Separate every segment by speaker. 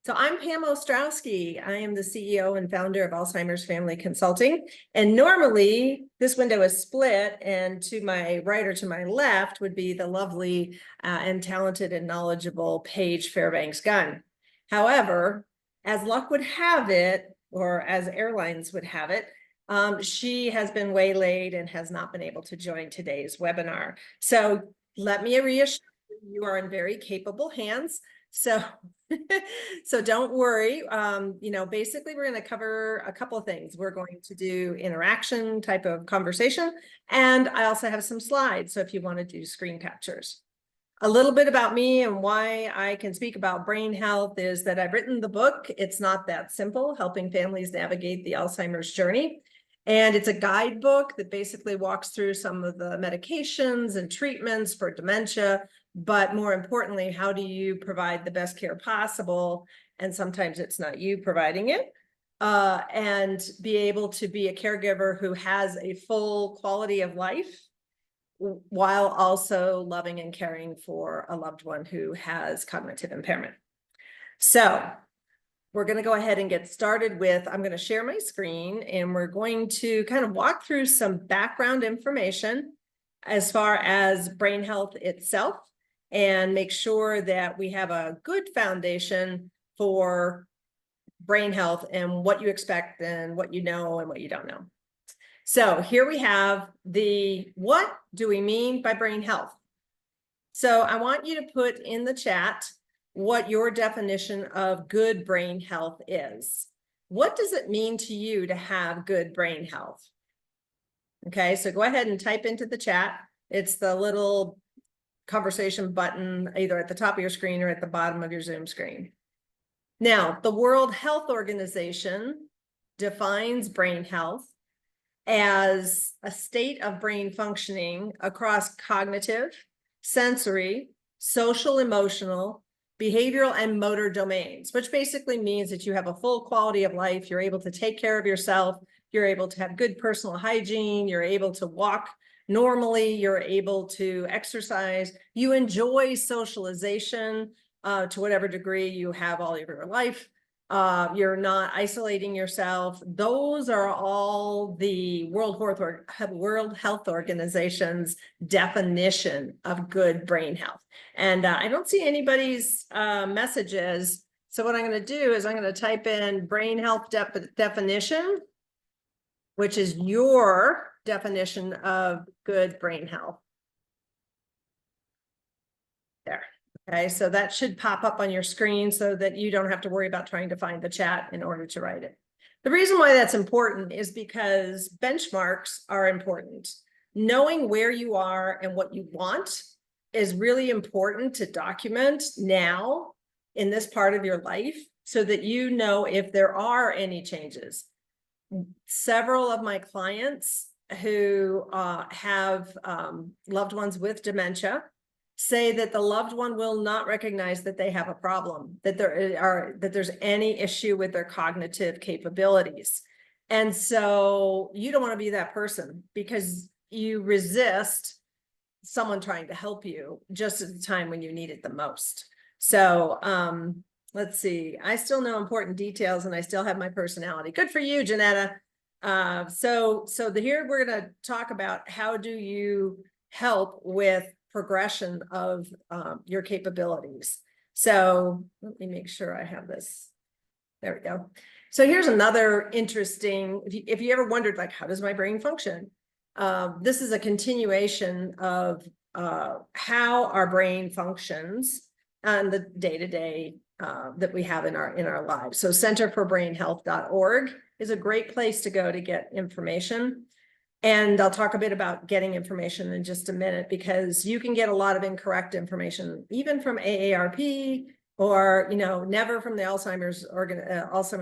Speaker 1: So I'm Pam Ostrowski. I am the CEO and founder of Alzheimer's Family Consulting. And normally this window is split, and to my right or to my left would be the lovely and talented and knowledgeable Paige Fairbanks-Gunn. However, as luck would have it, or as airlines would have it, she has been waylaid and has not been able to join today's webinar. So let me reassure you, you are in very capable hands. So so don't worry. Basically we're going to cover a couple of things. We're going to do interaction type of conversation, and I also have some slides. So if you want to do screen captures. A little bit about me and why I can speak about brain health is that I've written the book, It's Not That Simple, Helping Families Navigate the Alzheimer's Journey. And it's a guidebook that basically walks through some of the medications and treatments for dementia, but more importantly, how do you provide the best care possible? And sometimes it's not you providing it. And be able to be a caregiver who has a full quality of life while also loving and caring for a loved one who has cognitive impairment. So we're going to go ahead and get started with, I'm going to share my screen, and we're going to kind of walk through some background information as far as brain health itself, and make sure that we have a good foundation for brain health and what you expect and what you know and what you don't know. So here we have what do we mean by brain health? So I want you to put in the chat what your definition of good brain health is. What does it mean to you to have good brain health? Okay, so go ahead and type into the chat. It's the little conversation button either at the top of your screen or at the bottom of your Zoom screen. Now, the World Health Organization defines brain health as a state of brain functioning across cognitive, sensory, social, emotional, behavioral, and motor domains, which basically means that you have a full quality of life. You're able to take care of yourself. You're able to have good personal hygiene. You're able to walk normally. You're able to exercise. You enjoy socialization to whatever degree you have all of your life. You're not isolating yourself. Those are all the World Health Organization's definition of good brain health. And I don't see anybody's messages. So what I'm going to do is I'm going to type in brain health definition, which is your definition of good brain health. There. Okay, so that should pop up on your screen so that you don't have to worry about trying to find the chat in order to write it. The reason why that's important is because benchmarks are important. Knowing where you are and what you want is really important to document now in this part of your life so that you know if there are any changes. Several of my clients who have loved ones with dementia say that the loved one will not recognize that they have a problem, that there's any issue with their cognitive capabilities. And so you don't want to be that person because you resist someone trying to help you just at the time when you need it the most. So let's see. I still know important details and I still have my personality. Good for you, Janetta. Here we're going to talk about how do you help with progression of your capabilities. So let me make sure I have this. There we go. So here's another interesting, if you ever wondered, like, how does my brain function? This is a continuation of how our brain functions on the day-to-day that we have in our lives. So centerforbrainhealth.org is a great place to go to get information. And I'll talk a bit about getting information in just a minute, because you can get a lot of incorrect information, even from AARP or, never from the Alzheimer's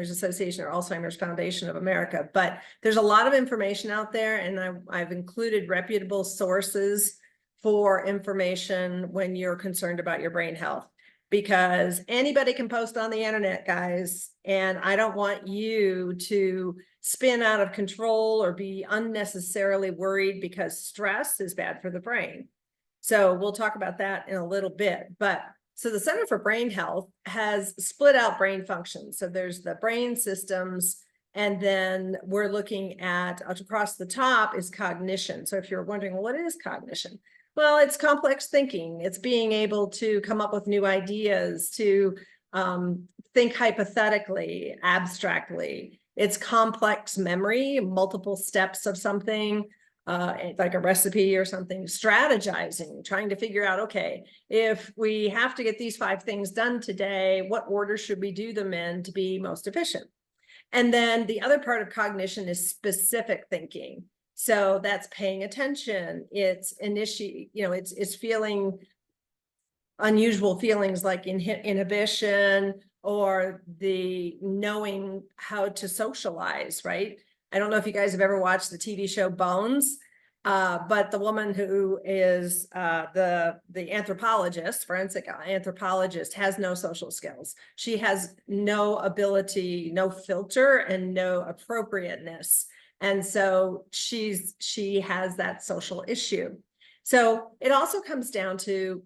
Speaker 1: Association or Alzheimer's Foundation of America. But there's a lot of information out there, and I've included reputable sources for information when you're concerned about your brain health, because anybody can post on the internet, guys, and I don't want you to spin out of control or be unnecessarily worried, because stress is bad for the brain. So we'll talk about that in a little bit. But So the Center for Brain Health has split out brain function. So there's the brain systems, and then we're looking at across the top is cognition. So if you're wondering, well, what is cognition? Well, it's complex thinking. It's being able to come up with new ideas, to think hypothetically, abstractly. It's complex memory, multiple steps of something, like a recipe or something, strategizing, trying to figure out, okay, if we have to get these 5 things done today, what order should we do them in to be most efficient? And then the other part of cognition is specific thinking. So that's paying attention. It's it's feeling unusual feelings like inhibition, or the knowing how to socialize, right? I don't know if you guys have ever watched the TV show Bones, but the woman who is the anthropologist, forensic anthropologist, has no social skills. She has no ability, no filter, and no appropriateness. And so she has that social issue. So it also comes down to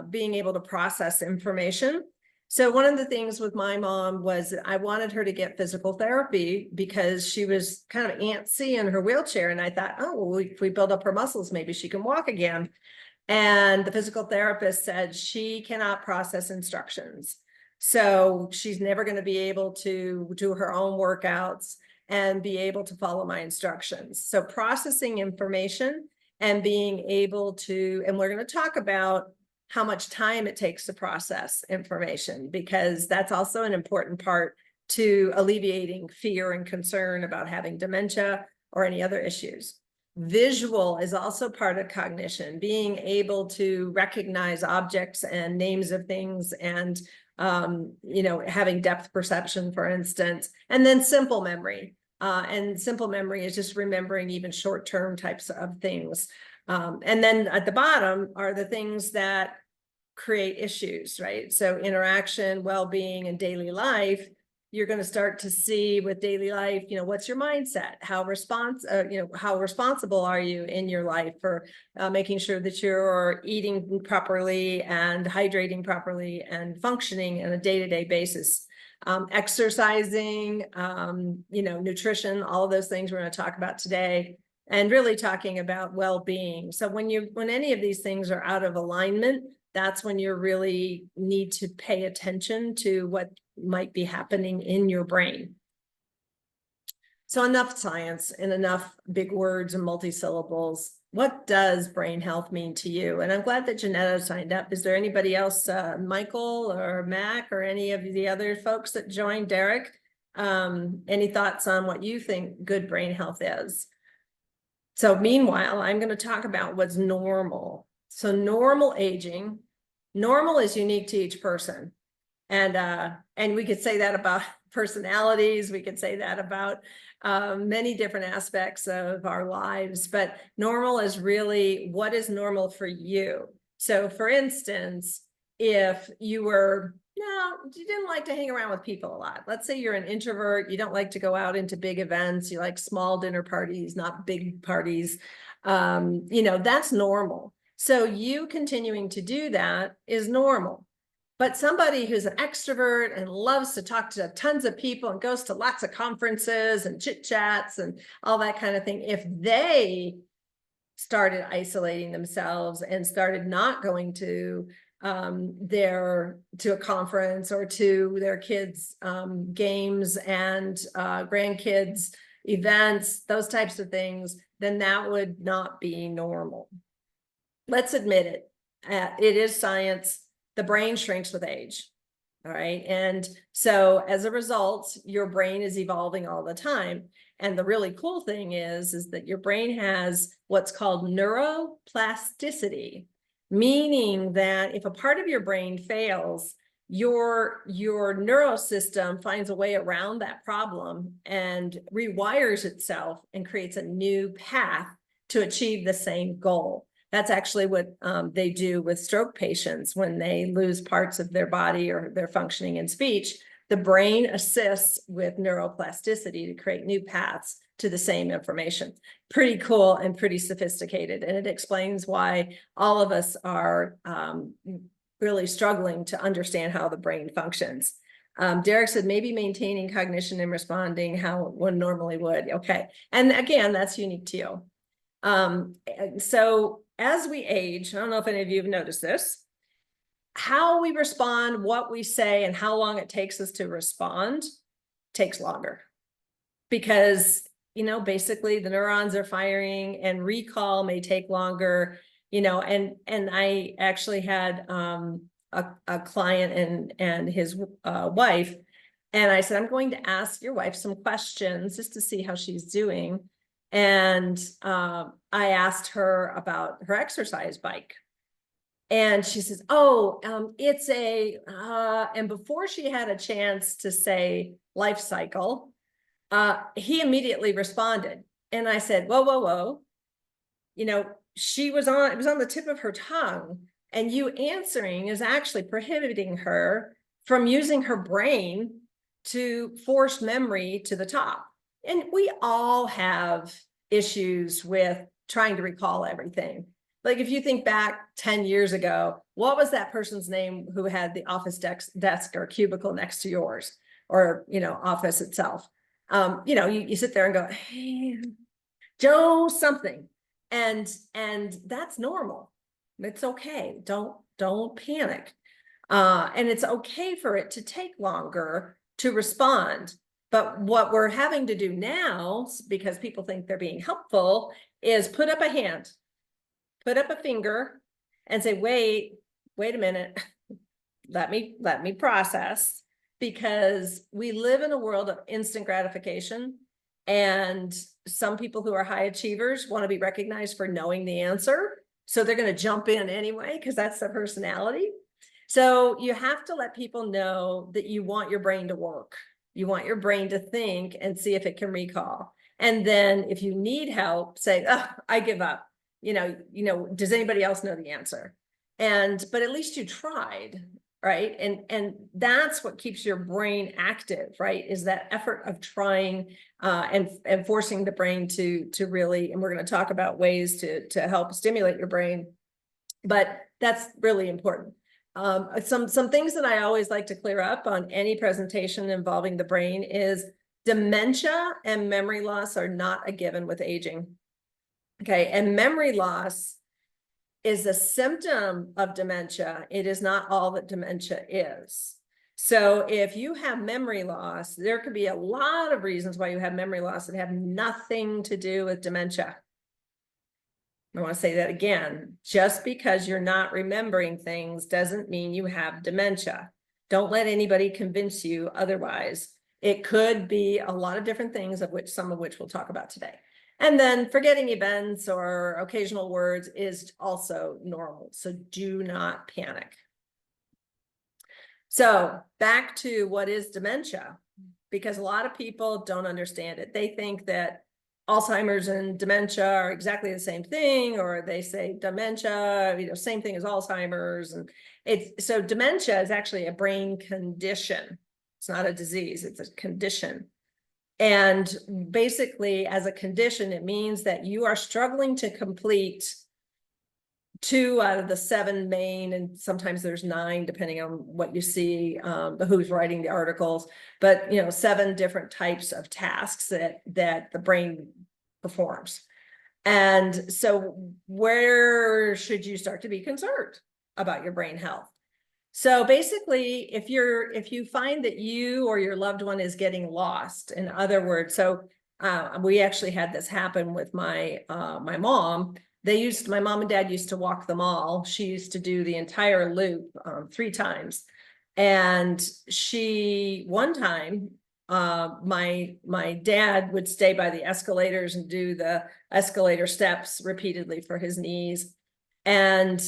Speaker 1: being able to process information. So one of the things with my mom was I wanted her to get physical therapy because she was kind of antsy in her wheelchair. And I thought, oh, well, if we build up her muscles, maybe she can walk again. And the physical therapist said she cannot process instructions. So she's never going to be able to do her own workouts and be able to follow my instructions. So processing information and being able to, and we're going to talk about how much time it takes to process information, because that's also an important part to alleviating fear and concern about having dementia or any other issues. Visual is also part of cognition, being able to recognize objects and names of things, and having depth perception, for instance. And then simple memory. And simple memory is just remembering even short-term types of things. And then at the bottom are the things that create issues, right? So interaction, well-being, and daily life. You're going to start to see with daily life, what's your mindset? How responsible are you in your life for making sure that you're eating properly and hydrating properly and functioning on a day-to-day basis? Exercising, nutrition, all of those things we're going to talk about today, and really talking about well-being. So when any of these things are out of alignment, that's when you really need to pay attention to what might be happening in your brain. So enough science and enough big words and multi-syllables. What does brain health mean to you? And I'm glad that Janetta signed up. Is there anybody else, Michael or Mac or any of the other folks that joined, Derek? Any thoughts on what you think good brain health is? So meanwhile, I'm going to talk about what's normal. So normal aging, normal is unique to each person. And we could say that about personalities. We could say that about many different aspects of our lives, but normal is really what is normal for you. So for instance, if you didn't like to hang around with people a lot. Let's say you're an introvert, you don't like to go out into big events, you like small dinner parties, not big parties. That's normal. So you continuing to do that is normal. But somebody who's an extrovert and loves to talk to tons of people and goes to lots of conferences and chit chats and all that kind of thing, if they started isolating themselves and started not going to a conference or to their kids' games and grandkids' events, those types of things, then that would not be normal. Let's admit it. It is science. The brain shrinks with age. All right. And so as a result, your brain is evolving all the time. And the really cool thing is that your brain has what's called neuroplasticity, meaning that if a part of your brain fails, your neurosystem finds a way around that problem and rewires itself and creates a new path to achieve the same goal. That's actually what they do with stroke patients when they lose parts of their body or their functioning in speech. The brain assists with neuroplasticity to create new paths to the same information. Pretty cool and pretty sophisticated. And it explains why all of us are really struggling to understand how the brain functions. Derek said maybe maintaining cognition and responding how one normally would. Okay. And again, that's unique to you. So as we age, I don't know if any of you have noticed this, how we respond, what we say, and how long it takes us to respond takes longer. Because, basically the neurons are firing and recall may take longer, and I actually had a client and his wife, and I said, I'm going to ask your wife some questions just to see how she's doing. And I asked her about her exercise bike. And she says, it's and before she had a chance to say life cycle, he immediately responded. And I said, whoa. It was on the tip of her tongue, and you answering is actually prohibiting her from using her brain to force memory to the top. And we all have issues with trying to recall everything. Like if you think back 10 years ago, what was that person's name who had the office desk or cubicle next to yours, or, office itself? You sit there and go, hey, Joe something. And that's normal. It's okay. Don't panic. And it's okay for it to take longer to respond. But what we're having to do now, because people think they're being helpful, is put up a hand, put up a finger, and say, wait a minute, let me process, because we live in a world of instant gratification. And some people who are high achievers want to be recognized for knowing the answer. So they're going to jump in anyway, because that's their personality. So you have to let people know that you want your brain to work. You want your brain to think and see if it can recall. And then if you need help, say, I give up. Does anybody else know the answer? But at least you tried, right? And that's what keeps your brain active, right? Is that effort of trying and forcing the brain to really, and we're going to talk about ways to help stimulate your brain, but that's really important. Some things that I always like to clear up on any presentation involving the brain is dementia and memory loss are not a given with aging. Okay, and memory loss is a symptom of dementia. It is not all that dementia is. So if you have memory loss, there could be a lot of reasons why you have memory loss that have nothing to do with dementia. I want to say that again. Just because you're not remembering things doesn't mean you have dementia. Don't let anybody convince you otherwise. It could be a lot of different things, some of which we'll talk about today. And then forgetting events or occasional words is also normal. So do not panic. So back to what is dementia, because a lot of people don't understand it. They think that Alzheimer's and dementia are exactly the same thing, or they say dementia, same thing as Alzheimer's. And so dementia is actually a brain condition. It's not a disease, it's a condition. And basically, as a condition, it means that you are struggling to complete 2 out of the 7 main, and sometimes there's 9, depending on what you see, who's writing the articles, but 7 different types of tasks that the brain performs. And so where should you start to be concerned about your brain health? So basically, if you find that you or your loved one is getting lost, in other words, we actually had this happen with my mom. My mom and dad used to walk the mall. She used to do the entire loop 3 times. And one time, my dad would stay by the escalators and do the escalator steps repeatedly for his knees. And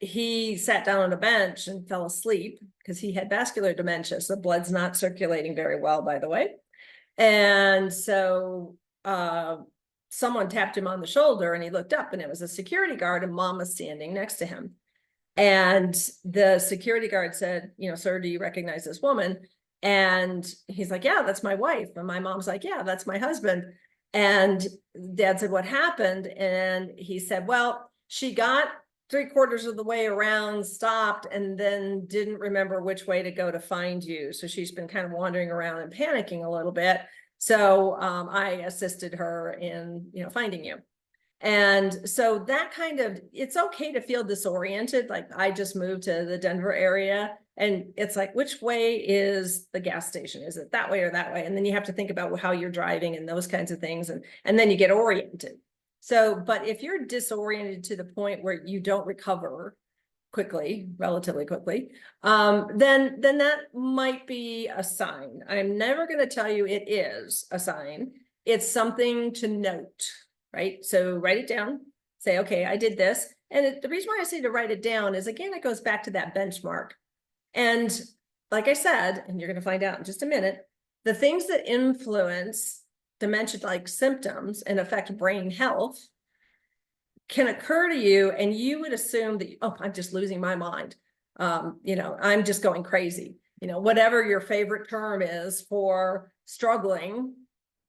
Speaker 1: he sat down on a bench and fell asleep because he had vascular dementia. So blood's not circulating very well, by the way. And so someone tapped him on the shoulder and he looked up and it was a security guard, and mom was standing next to him. And the security guard said, sir, do you recognize this woman? And he's like, yeah, that's my wife. And my mom's like, yeah, that's my husband. And dad said, what happened? And he said, well, she got 3/4 of the way around, stopped, and then didn't remember which way to go to find you. So she's been kind of wandering around and panicking a little bit. So I assisted her in, finding you. And so that kind of, it's okay to feel disoriented. Like I just moved to the Denver area and it's like, which way is the gas station? Is it that way or that way? And then you have to think about how you're driving and those kinds of things. And then you get oriented. So, but if you're disoriented to the point where you don't recover quickly, relatively quickly, then that might be a sign. I'm never going to tell you it is a sign. It's something to note, right? So write it down, say, okay, I did this. And the reason why I say to write it down is, again, it goes back to that benchmark. And like I said, and you're going to find out in just a minute, the things that influence dementia-like symptoms and affect brain health can occur to you, and you would assume that, oh, I'm just losing my mind. I'm just going crazy. Whatever your favorite term is for struggling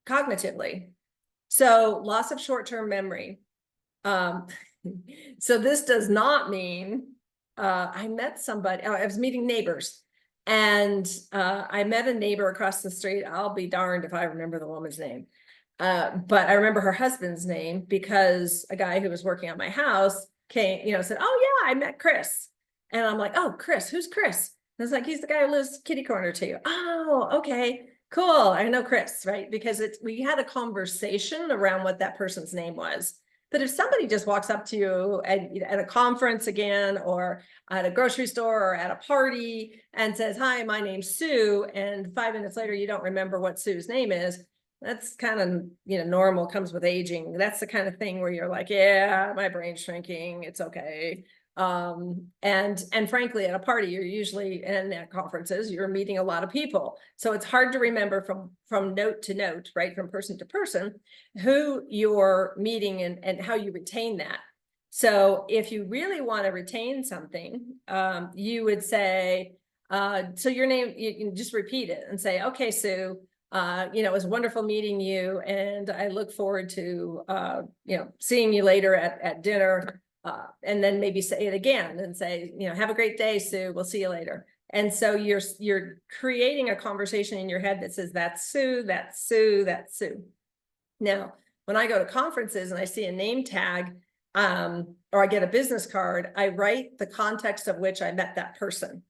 Speaker 1: cognitively. So loss of short-term memory. So this does not mean I met somebody, I was meeting neighbors, and I met a neighbor across the street. I'll be darned if I remember the woman's name. But I remember her husband's name because a guy who was working on my house came, said, oh yeah, I met Chris. And I'm like, oh, Chris, who's Chris? And it's like, he's the guy who lives kitty corner to you. Oh, okay, cool. I know Chris, right? Because we had a conversation around what that person's name was. But if somebody just walks up to you at a conference again, or at a grocery store or at a party and says, hi, my name's Sue, and 5 minutes later, you don't remember what Sue's name is, that's kind of, normal, comes with aging. That's the kind of thing where you're like, yeah, my brain's shrinking, it's okay. And frankly, at a party, you're usually, and at conferences, you're meeting a lot of people. So it's hard to remember from note to note, right? From person to person, who you're meeting and how you retain that. So if you really want to retain something, you would say, so your name, you can just repeat it and say, okay, Sue, it was wonderful meeting you, and I look forward to, seeing you later at dinner. And then maybe say it again and say, have a great day, Sue. We'll see you later. And so you're creating a conversation in your head that says, that's Sue, that's Sue, that's Sue. Now, when I go to conferences and I see a name tag, or I get a business card, I write the context of which I met that person.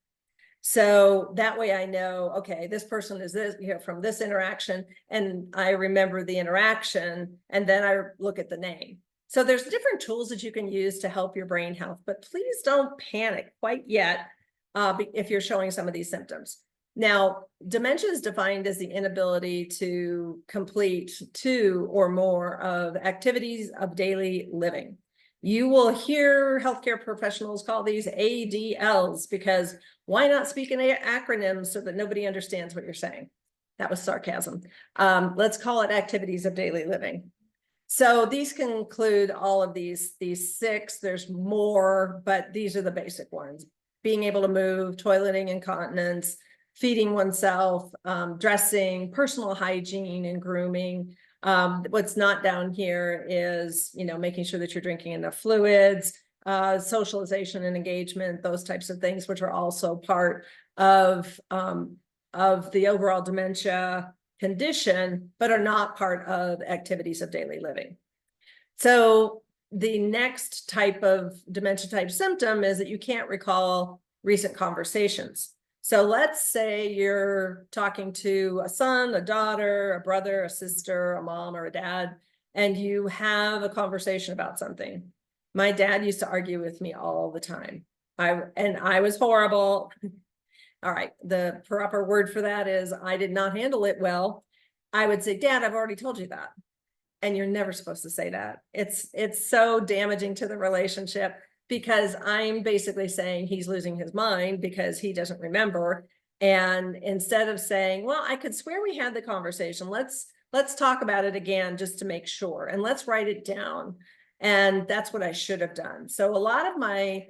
Speaker 1: So that way I know, okay, this person is this, from this interaction, and I remember the interaction, and then I look at the name. So there's different tools that you can use to help your brain health, but please don't panic quite yet if you're showing some of these symptoms. Now, dementia is defined as the inability to complete 2 or more of activities of daily living. You will hear healthcare professionals call these ADLs, because why not speak in acronyms so that nobody understands what you're saying? That was sarcasm. Let's call it activities of daily living. So these can include all of these 6. There's more, but these are the basic ones. Being able to move, toileting, incontinence, feeding oneself, dressing, personal hygiene and grooming. What's not down here is, making sure that you're drinking enough fluids, socialization and engagement, those types of things, which are also part of the overall dementia condition, but are not part of activities of daily living. So the next type of dementia type symptom is that you can't recall recent conversations. So let's say you're talking to a son, a daughter, a brother, a sister, a mom, or a dad, and you have a conversation about something. My dad used to argue with me all the time. I was horrible. All right, the proper word for that is I did not handle it well. I would say, Dad, I've already told you that. And you're never supposed to say that. It's so damaging to the relationship, because I'm basically saying he's losing his mind because he doesn't remember. And instead of saying, well, I could swear we had the conversation, let's talk about it again just to make sure, and let's write it down. And that's what I should have done. So a lot of my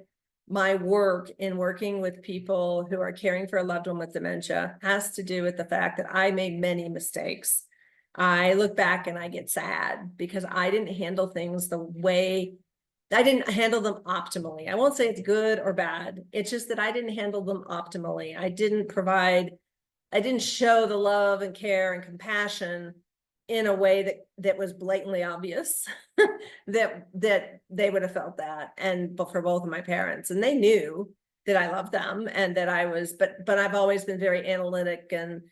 Speaker 1: work in working with people who are caring for a loved one with dementia has to do with the fact that I made many mistakes. I look back and I get sad because I didn't handle things the way I didn't handle them optimally. I won't say it's good or bad. It's just that I didn't handle them optimally. I didn't show the love and care and compassion in a way that was blatantly obvious that they would have felt that. And for both of my parents, and they knew that I loved them and that I was, but I've always been very analytic and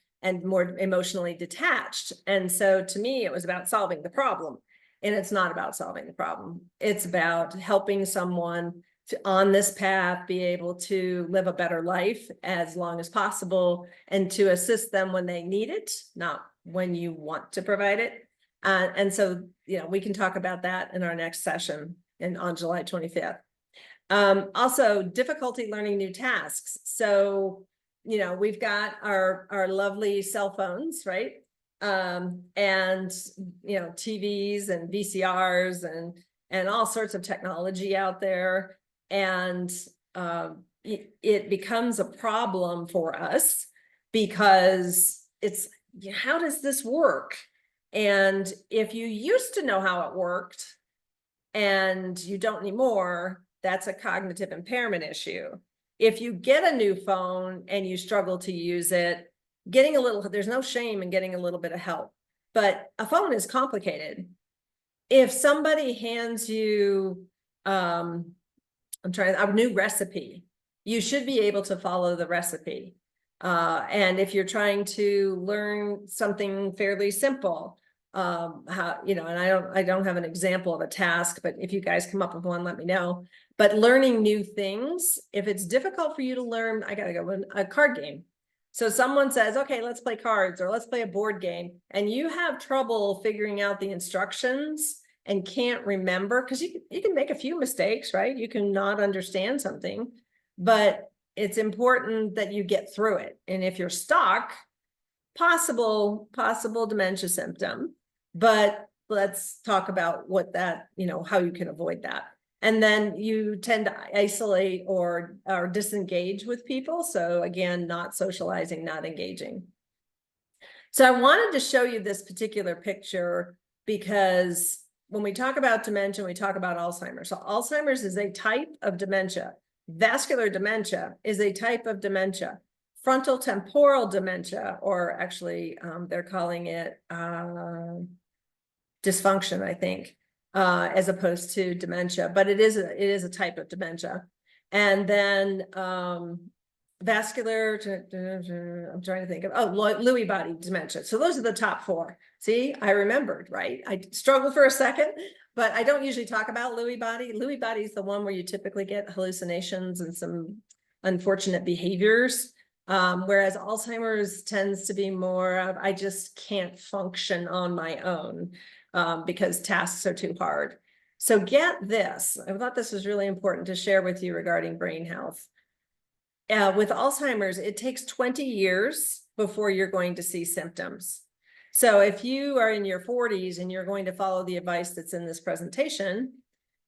Speaker 1: more emotionally detached. And so to me, it was about solving the problem. And it's not about solving the problem. It's about helping someone on this path be able to live a better life as long as possible, and to assist them when they need it, not when you want to provide it. And so, we can talk about that in our next session on July 25th. Also, difficulty learning new tasks. So, we've got our lovely cell phones, right? And, TVs and VCRs and all sorts of technology out there. And it becomes a problem for us because it's, how does this work? And if you used to know how it worked and you don't anymore, that's a cognitive impairment issue. If you get a new phone and you struggle to use it, there's no shame in getting a little bit of help, but a phone is complicated. If somebody hands you, a new recipe, you should be able to follow the recipe. And if you're trying to learn something fairly simple, and I don't have an example of a task, but if you guys come up with one, let me know. But learning new things, if it's difficult for you to learn, I gotta go in a card game. So someone says, okay, let's play cards or let's play a board game, and you have trouble figuring out the instructions and can't remember, because you can make a few mistakes, right? You can not understand something, but it's important that you get through it. And if you're stuck, possible dementia symptom, but let's talk about what that, how you can avoid that. And then you tend to isolate or disengage with people. So again, not socializing, not engaging. So I wanted to show you this particular picture because when we talk about dementia, we talk about Alzheimer's. So Alzheimer's is a type of dementia. Vascular dementia is a type of dementia. Frontal temporal dementia, or actually they're calling it dysfunction, I think, as opposed to dementia, but it is a type of dementia. And then vascular, I'm trying to think of, Lewy body dementia. So those are the top four. See, I remembered, right? I struggled for a second, but I don't usually talk about Lewy body. Lewy body is the one where you typically get hallucinations and some unfortunate behaviors. Whereas Alzheimer's tends to be more of, I just can't function on my own because tasks are too hard. So get this, I thought this was really important to share with you regarding brain health. With Alzheimer's, it takes 20 years before you're going to see symptoms. So if you are in your 40s and you're going to follow the advice that's in this presentation,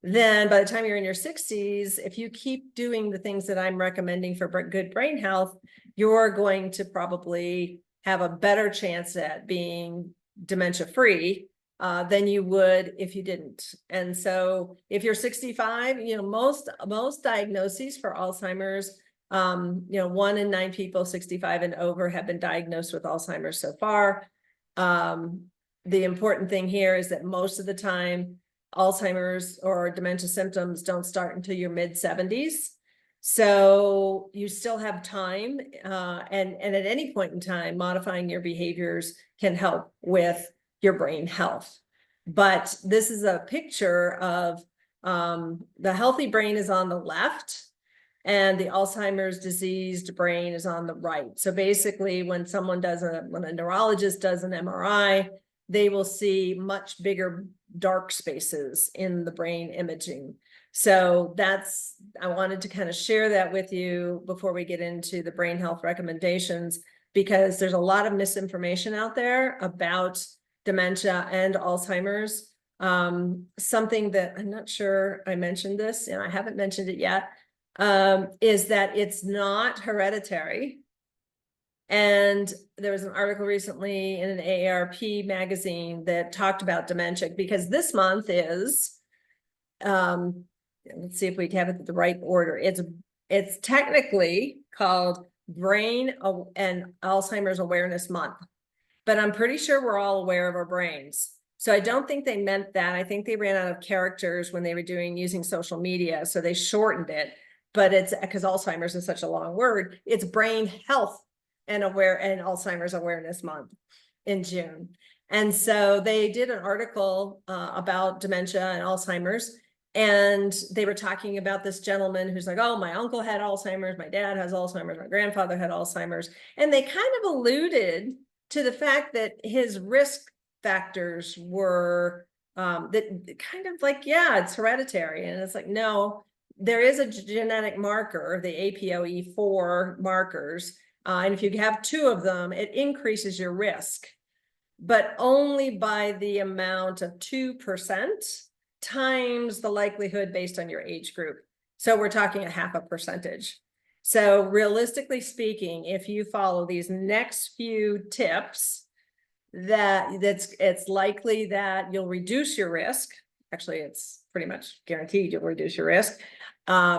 Speaker 1: then by the time you're in your 60s, if you keep doing the things that I'm recommending for good brain health, you're going to probably have a better chance at being dementia-free than you would if you didn't. And so if you're 65, most diagnoses for Alzheimer's, 1 in 9 people 65 and over have been diagnosed with Alzheimer's so far. The important thing here is that most of the time, Alzheimer's or dementia symptoms don't start until your mid-70s. So you still have time, and at any point in time, modifying your behaviors can help with your brain health. But this is a picture of the healthy brain is on the left, and the Alzheimer's diseased brain is on the right. So basically, when a neurologist does an MRI, they will see much bigger dark spaces in the brain imaging. So I wanted to kind of share that with you before we get into the brain health recommendations, because there's a lot of misinformation out there about dementia and Alzheimer's. Something that I'm not sure I mentioned this, and I haven't mentioned it yet, is that it's not hereditary. And there was an article recently in an AARP magazine that talked about dementia, because this month is let's see if we have it in the right order. It's technically called Brain and Alzheimer's Awareness Month, but I'm pretty sure we're all aware of our brains. So I don't think they meant that. I think they ran out of characters when they were using social media, so they shortened it. But it's because Alzheimer's is such a long word. It's Brain Health and Alzheimer's Awareness Month in June. And so they did an article about dementia and Alzheimer's. And they were talking about this gentleman who's like, oh, my uncle had Alzheimer's, my dad has Alzheimer's, my grandfather had Alzheimer's. And they kind of alluded to the fact that his risk factors were that kind of like, yeah, it's hereditary. And it's like, no, there is a genetic marker, the APOE4 markers. And if you have two of them, it increases your risk, but only by the amount of 2% times the likelihood based on your age group. So we're talking a 0.5%. So realistically speaking, if you follow these next few tips, it's likely that you'll reduce your risk. Actually, it's pretty much guaranteed you'll reduce your risk,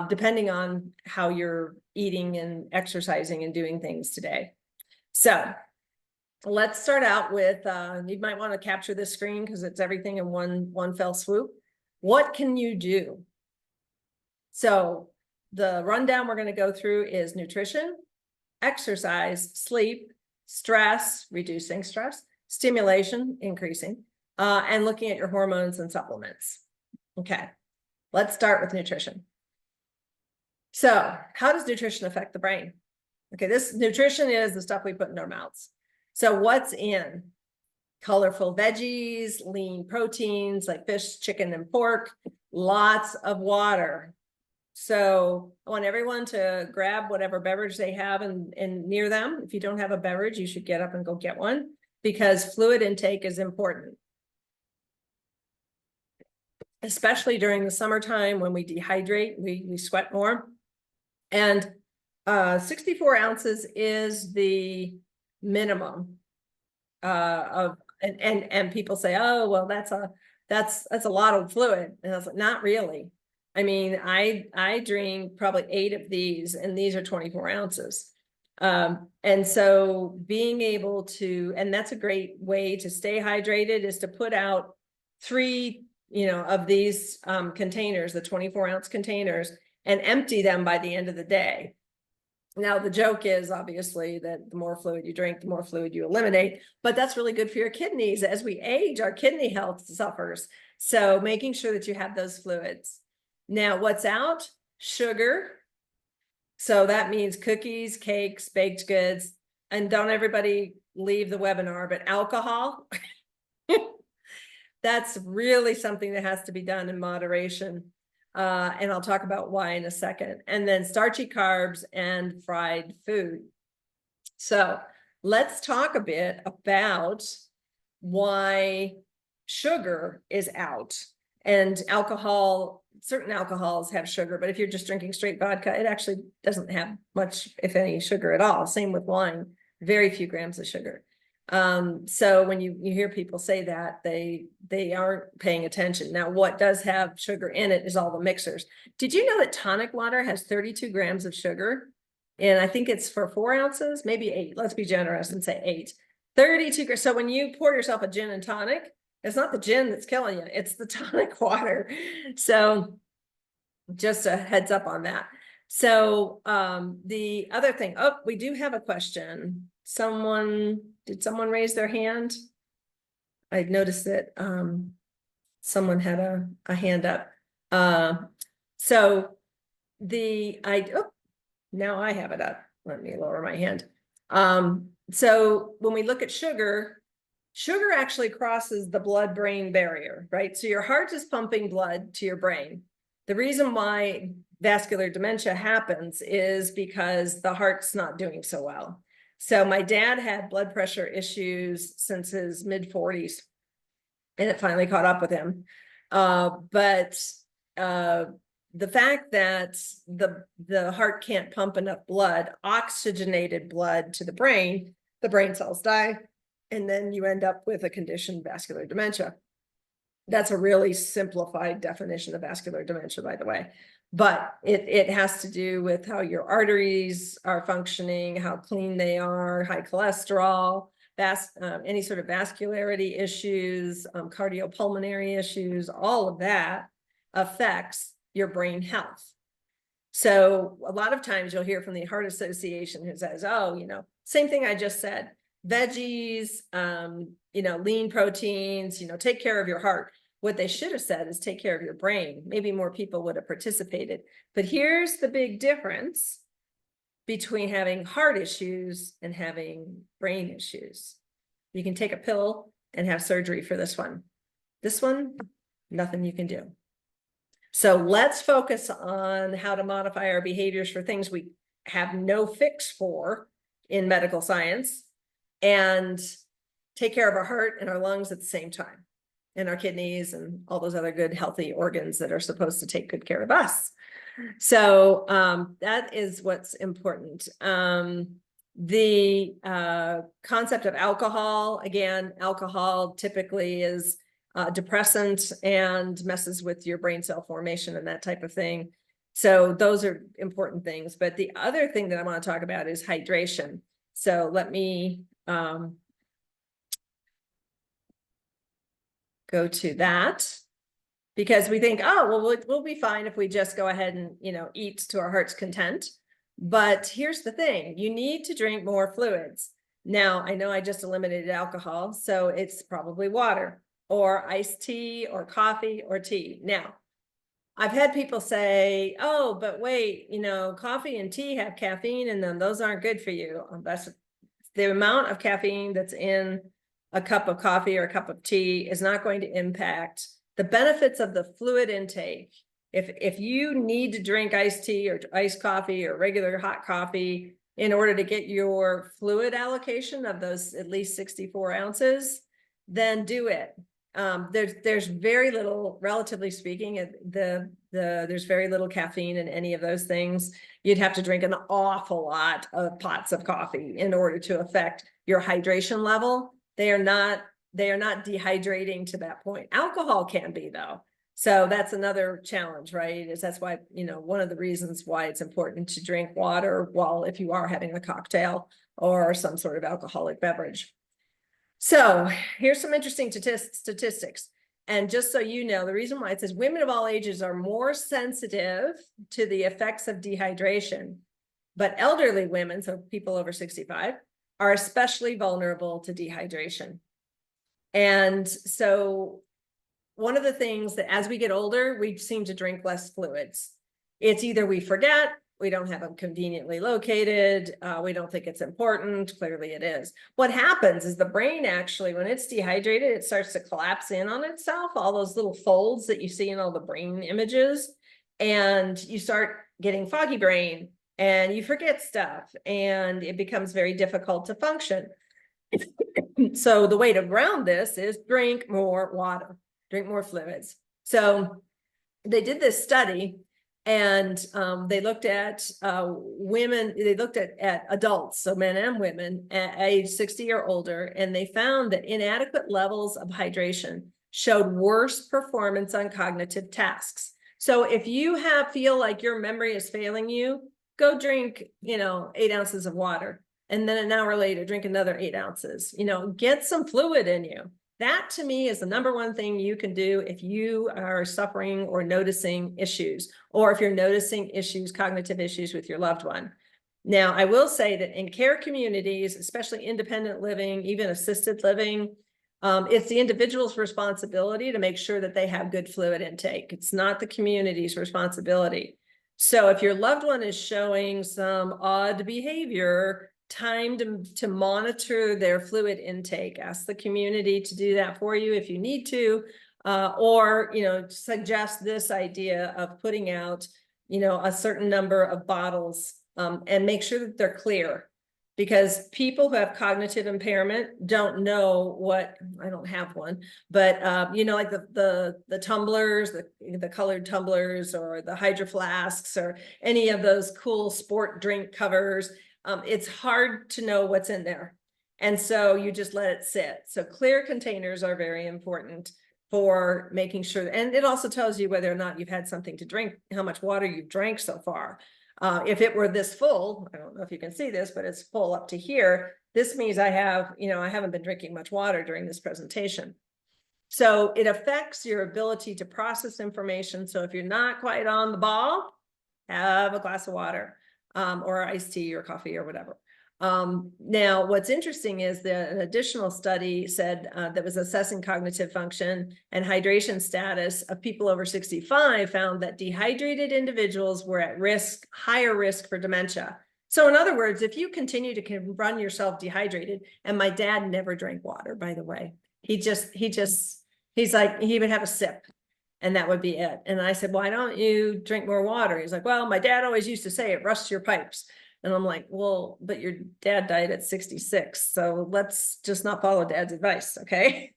Speaker 1: depending on how you're eating and exercising and doing things today. So let's start out with, you might want to capture this screen because it's everything in one fell swoop. What can you do? So the rundown we're going to go through is nutrition, exercise, sleep, stress, reducing stress, stimulation, increasing, and looking at your hormones and supplements. Okay, let's start with nutrition. So how does nutrition affect the brain? Okay, this nutrition is the stuff we put in our mouths. So what's in? Colorful veggies, lean proteins like fish, chicken, and pork, lots of water. So I want everyone to grab whatever beverage they have and near them. If you don't have a beverage, you should get up and go get one because fluid intake is important. Especially during the summertime when we dehydrate, we sweat more. And 64 ounces is the minimum and people say, oh, well, that's a lot of fluid. And I was like, not really. I mean, I drink probably 8 of these, and these are 24 ounces. And so being able to, and that's a great way to stay hydrated, is to put out 3, of these containers, the 24-ounce containers, and empty them by the end of the day. Now, the joke is obviously that the more fluid you drink, the more fluid you eliminate, but that's really good for your kidneys. As we age, our kidney health suffers. So making sure that you have those fluids. Now, what's out? Sugar. So that means cookies, cakes, baked goods, and don't everybody leave the webinar, but alcohol. That's really something that has to be done in moderation. And I'll talk about why in a second. And then starchy carbs and fried food. So let's talk a bit about why sugar is out. And alcohol, certain alcohols have sugar, but if you're just drinking straight vodka, it actually doesn't have much, if any, sugar at all. Same with wine, very few grams of sugar. So when you hear people say that, they aren't paying attention. Now, what does have sugar in it is all the mixers. Did you know that tonic water has 32 grams of sugar? And I think it's for 4 ounces, maybe 8. Let's be generous and say 8. 32 grams. So when you pour yourself a gin and tonic, it's not the gin that's killing you, it's the tonic water. So just a heads up on that. So the other thing, oh, we do have a question. Did someone raise their hand? I noticed that someone had a hand up. So now I have it up. Let me lower my hand. So when we look at sugar actually crosses the blood-brain barrier, right? So your heart is pumping blood to your brain. The reason why vascular dementia happens is because the heart's not doing so well. So my dad had blood pressure issues since his mid-40s, and it finally caught up with him. But the fact that the heart can't pump enough blood, oxygenated blood to the brain cells die, and then you end up with a condition, vascular dementia. That's a really simplified definition of vascular dementia, by the way. But it has to do with how your arteries are functioning, how clean they are, high cholesterol, any sort of vascularity issues, cardiopulmonary issues, all of that affects your brain health. So a lot of times you'll hear from the Heart Association who says, oh, same thing I just said, veggies, lean proteins, take care of your heart. What they should have said is take care of your brain. Maybe more people would have participated. But here's the big difference between having heart issues and having brain issues. You can take a pill and have surgery for this one. This one, nothing you can do. So let's focus on how to modify our behaviors for things we have no fix for in medical science, and take care of our heart and our lungs at the same time, and our kidneys and all those other good healthy organs that are supposed to take good care of us. So that is what's important. The concept of alcohol, again, alcohol typically is depressant and messes with your brain cell formation and that type of thing. So those are important things. But the other thing that I want to talk about is hydration. So let me go to that, because we think, oh, well, we'll be fine if we just go ahead and, eat to our heart's content. But here's the thing, you need to drink more fluids. Now, I know I just eliminated alcohol, so it's probably water or iced tea or coffee or tea. Now, I've had people say, oh, but wait, coffee and tea have caffeine in them. Those aren't good for you. That's the amount of caffeine that's in a cup of coffee or a cup of tea is not going to impact the benefits of the fluid intake. If you need to drink iced tea or iced coffee or regular hot coffee in order to get your fluid allocation of those at least 64 ounces, then do it. There's very little, relatively speaking, there's very little caffeine in any of those things. You'd have to drink an awful lot of pots of coffee in order to affect your hydration level. They are not dehydrating to that point. Alcohol can be, though. So that's another challenge, right? That's why, one of the reasons why it's important to drink water if you are having a cocktail or some sort of alcoholic beverage. So here's some interesting statistics. And just so you know, the reason why it says women of all ages are more sensitive to the effects of dehydration, but elderly women, so people over 65, are especially vulnerable to dehydration. And so one of the things that as we get older, we seem to drink less fluids. It's either we forget, we don't have them conveniently located, we don't think it's important. Clearly it is. What happens is the brain actually, when it's dehydrated, it starts to collapse in on itself, all those little folds that you see in all the brain images, and you start getting foggy brain and you forget stuff and it becomes very difficult to function. So the way to ground this is drink more water, drink more fluids. So they did this study, and they looked at women, they looked at adults, so men and women at age 60 or older, and they found that inadequate levels of hydration showed worse performance on cognitive tasks. So if you feel like your memory is failing you, go drink, 8 ounces of water. And then an hour later, drink another 8 ounces, get some fluid in you. That to me is the number one thing you can do if you are suffering or noticing issues, or if you're noticing issues, cognitive issues with your loved one. Now, I will say that in care communities, especially independent living, even assisted living, it's the individual's responsibility to make sure that they have good fluid intake. It's not the community's responsibility. So if your loved one is showing some odd behavior, time to monitor their fluid intake. Ask the community to do that for you if you need to, or suggest this idea of putting out a certain number of bottles, and make sure that they're clear, because people who have cognitive impairment don't know what, I don't have one, but like the tumblers, the colored tumblers, or the hydro flasks, or any of those cool sport drink covers. It's hard to know what's in there. And so you just let it sit. So clear containers are very important. for making sure. And it also tells you whether or not you've had something to drink, how much water you've drank so far. If it were this full, I don't know if you can see this, but it's full up to here. This means I have, I haven't been drinking much water during this presentation. So it affects your ability to process information. So if you're not quite on the ball, have a glass of water, or iced tea or coffee or whatever. Now, what's interesting is that an additional study said that was assessing cognitive function and hydration status of people over 65 found that dehydrated individuals were at risk, higher risk for dementia. So in other words, if you continue to run yourself dehydrated, and my dad never drank water, by the way, he's like, he would have a sip and that would be it. And I said, why don't you drink more water? He's like, well, my dad always used to say it rusts your pipes. And I'm like, well, but your dad died at 66. So let's just not follow dad's advice. Okay.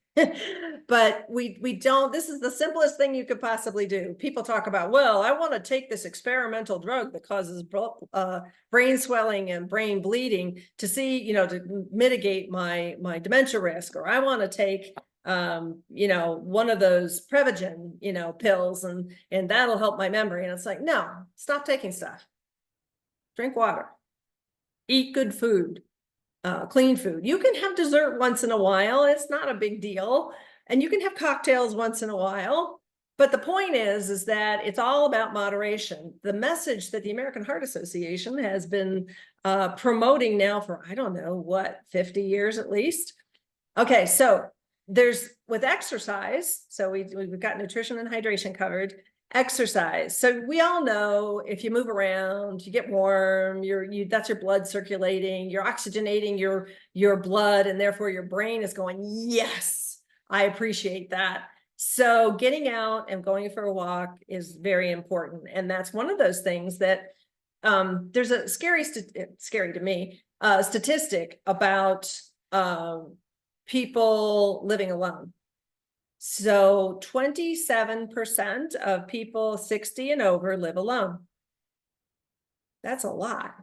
Speaker 1: But we don't, this is the simplest thing you could possibly do. People talk about, well, I want to take this experimental drug that causes brain swelling and brain bleeding to see, to mitigate my dementia risk, or I want to take one of those Prevagen, pills and that'll help my memory. And it's like, no, stop taking stuff. Drink water, eat good food, clean food. You can have dessert once in a while. It's not a big deal. And you can have cocktails once in a while. But the point is that it's all about moderation. The message that the American Heart Association has been promoting now for, I don't know, what, 50 years at least. Okay, so there's with exercise. So we've got nutrition and hydration covered. Exercise. So we all know if you move around, you get warm, that's your blood circulating, you're oxygenating your blood, and therefore your brain is going, yes, I appreciate that. So getting out and going for a walk is very important. And that's one of those things that there's a scary to me, statistic about people living alone. So 27% of people 60 and over live alone. That's a lot,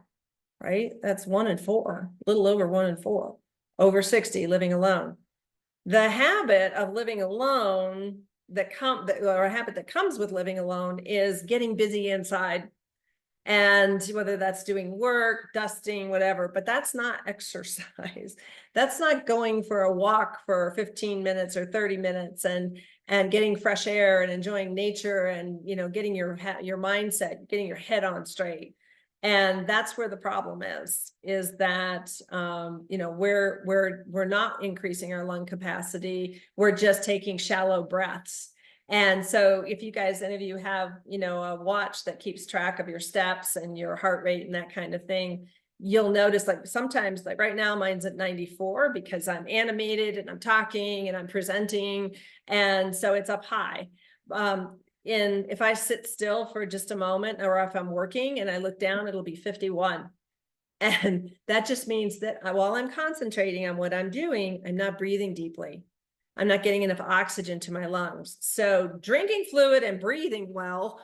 Speaker 1: right? That's 1 in 4, a little over 1 in 4, over 60 living alone. The habit of living alone or a habit that comes with living alone is getting busy inside. And whether that's doing work, dusting, whatever, but that's not exercise. That's not going for a walk for 15 minutes or 30 minutes and getting fresh air and enjoying nature and, getting your mindset, getting your head on straight. And that's where the problem is that, we're not increasing our lung capacity. We're just taking shallow breaths. And so if you guys, any of you have, a watch that keeps track of your steps and your heart rate and that kind of thing, you'll notice like sometimes, like right now, mine's at 94 because I'm animated and I'm talking and I'm presenting. And so it's up high. And if I sit still for just a moment, or if I'm working and I look down, it'll be 51. And that just means that while I'm concentrating on what I'm doing, I'm not breathing deeply. I'm not getting enough oxygen to my lungs. So drinking fluid and breathing well,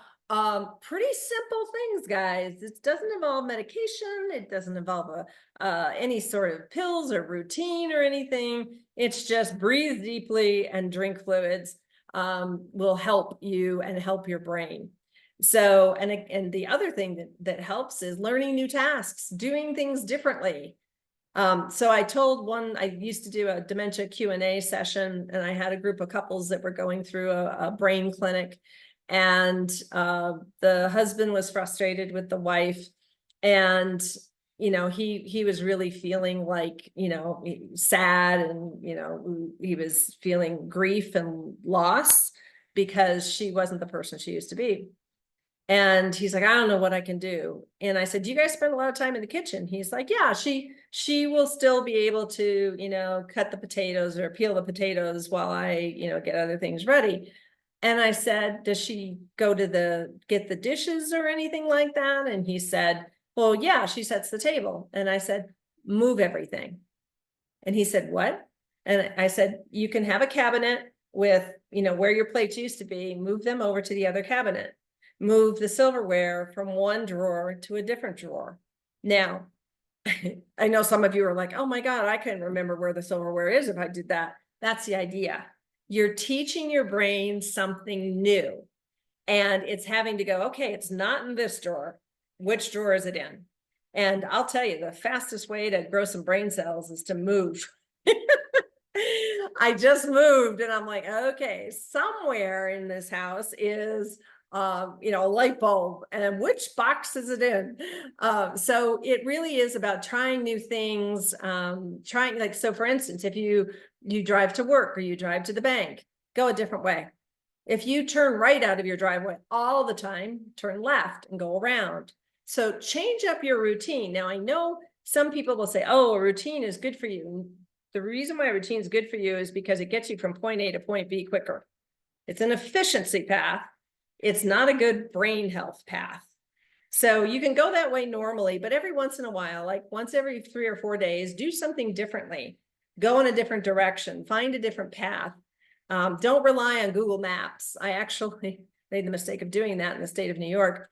Speaker 1: pretty simple things, guys. It doesn't involve medication. It doesn't involve any sort of pills or routine or anything. It's just breathe deeply and drink fluids will help you and help your brain. So, and the other thing that helps is learning new tasks, doing things differently. So I used to do a dementia Q&A session, and I had a group of couples that were going through a brain clinic, and the husband was frustrated with the wife, and he was really feeling like sad, and he was feeling grief and loss because she wasn't the person she used to be. And he's like, I don't know what I can do. And I said, do you guys spend a lot of time in the kitchen? He's like, yeah, she will still be able to, cut the potatoes or peel the potatoes while I, get other things ready. And I said, does she go to get the dishes or anything like that? And he said, well, yeah, she sets the table. And I said, move everything. And he said, what? And I said, you can have a cabinet with, where your plates used to be, move them over to the other cabinet. Move the silverware from one drawer to a different drawer. Now, I know some of you are like, oh my God, I couldn't remember where the silverware is if I did that. That's the idea. you're teaching your brain something new. And it's having to go, okay, it's not in this drawer. Which drawer is it in? And I'll tell you, the fastest way to grow some brain cells is to move. I just moved and I'm like, okay, somewhere in this house is a light bulb, and which box is it in? So it really is about trying new things, trying, like, so for instance, if you drive to work or you drive to the bank, go a different way. If you turn right out of your driveway all the time, turn left and go around. So change up your routine. Now, I know some people will say, oh, a routine is good for you. The reason why a routine is good for you is because it gets you from point A to point B quicker. It's an efficiency path. It's not a good brain health path. So you can go that way normally, but every once in a while, like once every 3 or 4 days, do something differently. Go in a different direction, find a different path. Don't rely on Google Maps. I actually made the mistake of doing that in the state of New York,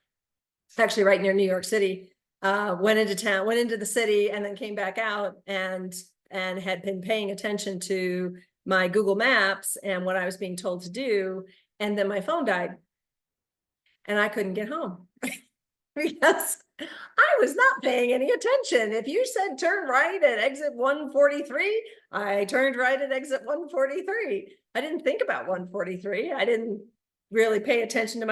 Speaker 1: actually right near New York City. Went into the city and then came back out and had been paying attention to my Google Maps and what I was being told to do. And then my phone died and I couldn't get home because I was not paying any attention. If you said turn right at exit 143, I turned right at exit 143. I didn't think about 143. I didn't really pay attention to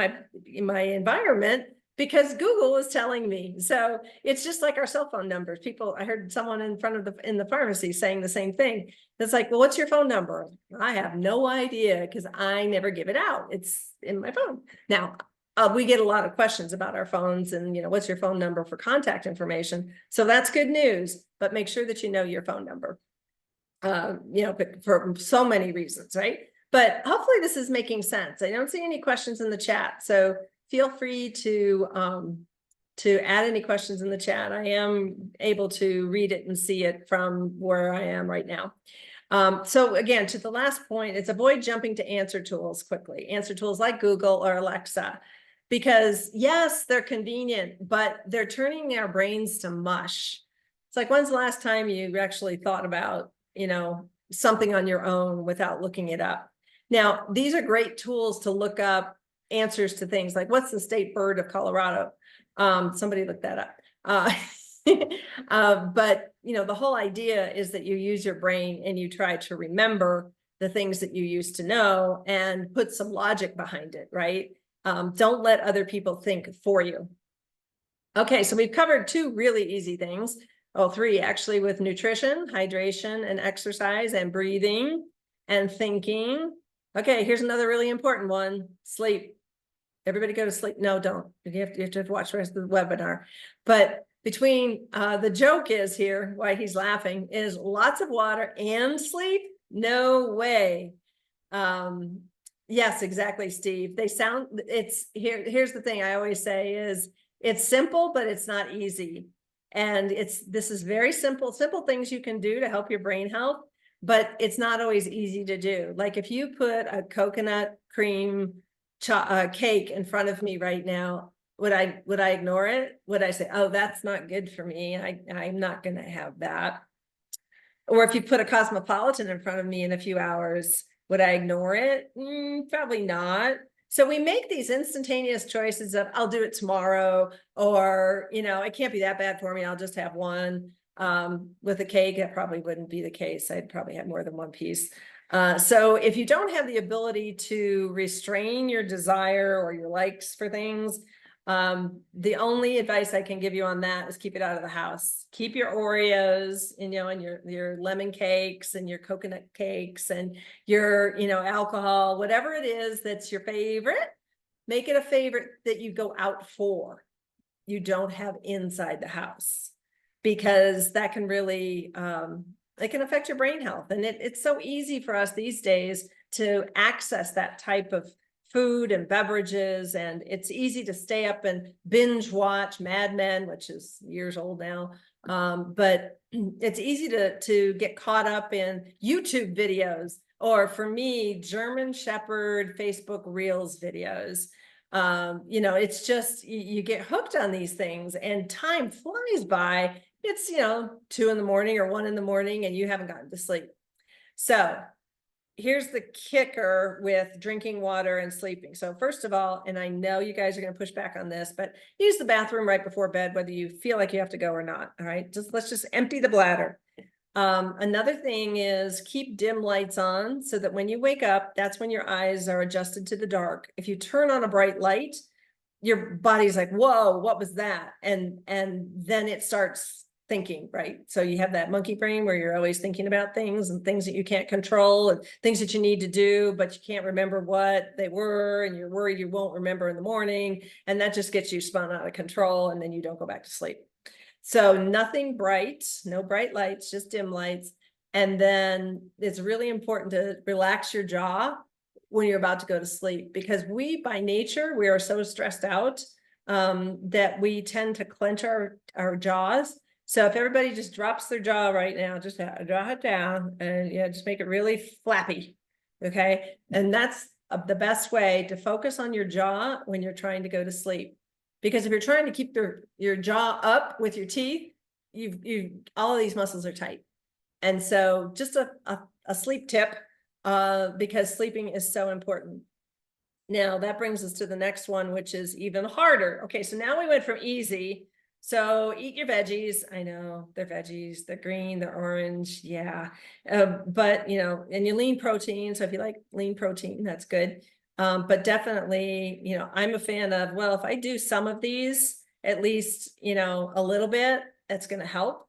Speaker 1: my environment because Google was telling me. So it's just like our cell phone numbers. I heard someone in the pharmacy saying the same thing. It's like, well, what's your phone number? I have no idea because I never give it out. It's in my phone. Now, we get a lot of questions about our phones and, what's your phone number for contact information? So that's good news, but make sure that you know your phone number, but for so many reasons, right? But hopefully this is making sense. I don't see any questions in the chat. So feel free to add any questions in the chat. I am able to read it and see it from where I am right now. So again, to the last point, it's avoid jumping to answer tools quickly. Answer tools like Google or Alexa. Because yes, they're convenient, but they're turning our brains to mush. It's like, when's the last time you actually thought about, something on your own without looking it up? Now, these are great tools to look up answers to things like, what's the state bird of Colorado? Somebody looked that up. But, the whole idea is that you use your brain and you try to remember the things that you used to know and put some logic behind it, right? Don't let other people think for you. Okay, so we've covered 2 really easy things. 3 actually, with nutrition, hydration, and exercise, and breathing, and thinking. Okay, here's another really important one: sleep. Everybody go to sleep. No, don't. You have to watch the rest of the webinar. But between the joke is here, why he's laughing, is lots of water and sleep. No way. Yes, exactly, Steve. Here's the thing I always say is it's simple, but it's not easy. And this is very simple things you can do to help your brain health, but it's not always easy to do. Like if you put a coconut cream cake in front of me right now, would I ignore it? Would I say, oh, that's not good for me, I'm not going to have that? Or if you put a Cosmopolitan in front of me in a few hours, would I ignore it? Probably not. So we make these instantaneous choices of, I'll do it tomorrow, or, it can't be that bad for me, I'll just have one. With a cake, that probably wouldn't be the case. I'd probably have more than one piece. So if you don't have the ability to restrain your desire or your likes for things, the only advice I can give you on that is keep it out of the house. Keep your Oreos, and your lemon cakes and your coconut cakes and your, alcohol, whatever it is that's your favorite, make it a favorite that you go out for. You don't have inside the house, because that can really, it can affect your brain health. And it's so easy for us these days to access that type of food and beverages, and it's easy to stay up and binge watch Mad Men, which is years old now, but it's easy to get caught up in YouTube videos, or for me, German Shepherd Facebook Reels videos. It's just you get hooked on these things and time flies by. It's 2 in the morning or 1 in the morning and you haven't gotten to sleep. So here's the kicker with drinking water and sleeping. So first of all, and I know you guys are going to push back on this, but use the bathroom right before bed, whether you feel like you have to go or not. All right, let's just empty the bladder. Another thing is keep dim lights on so that when you wake up, that's when your eyes are adjusted to the dark. If you turn on a bright light, your body's like, whoa, what was that? And then it starts thinking, right? So you have that monkey brain where you're always thinking about things and things that you can't control and things that you need to do, but you can't remember what they were, and you're worried you won't remember in the morning. And that just gets you spun out of control, and then you don't go back to sleep. So nothing bright, no bright lights, just dim lights. And then it's really important to relax your jaw when you're about to go to sleep, because we, by nature, we are so stressed out that we tend to clench our jaws. So if everybody just drops their jaw right now, just draw it down and just make it really flappy. Okay. And that's the best way to focus on your jaw when you're trying to go to sleep. Because if you're trying to keep your jaw up with your teeth, all of these muscles are tight. And so just a sleep tip, because sleeping is so important. Now that brings us to the next one, which is even harder. Okay, so now we went from easy. So eat your veggies. I know they're veggies, they're green, they're orange. Yeah. But and you lean protein. So if you like lean protein, that's good. But definitely, I'm a fan of, well, if I do some of these, at least, a little bit, that's going to help.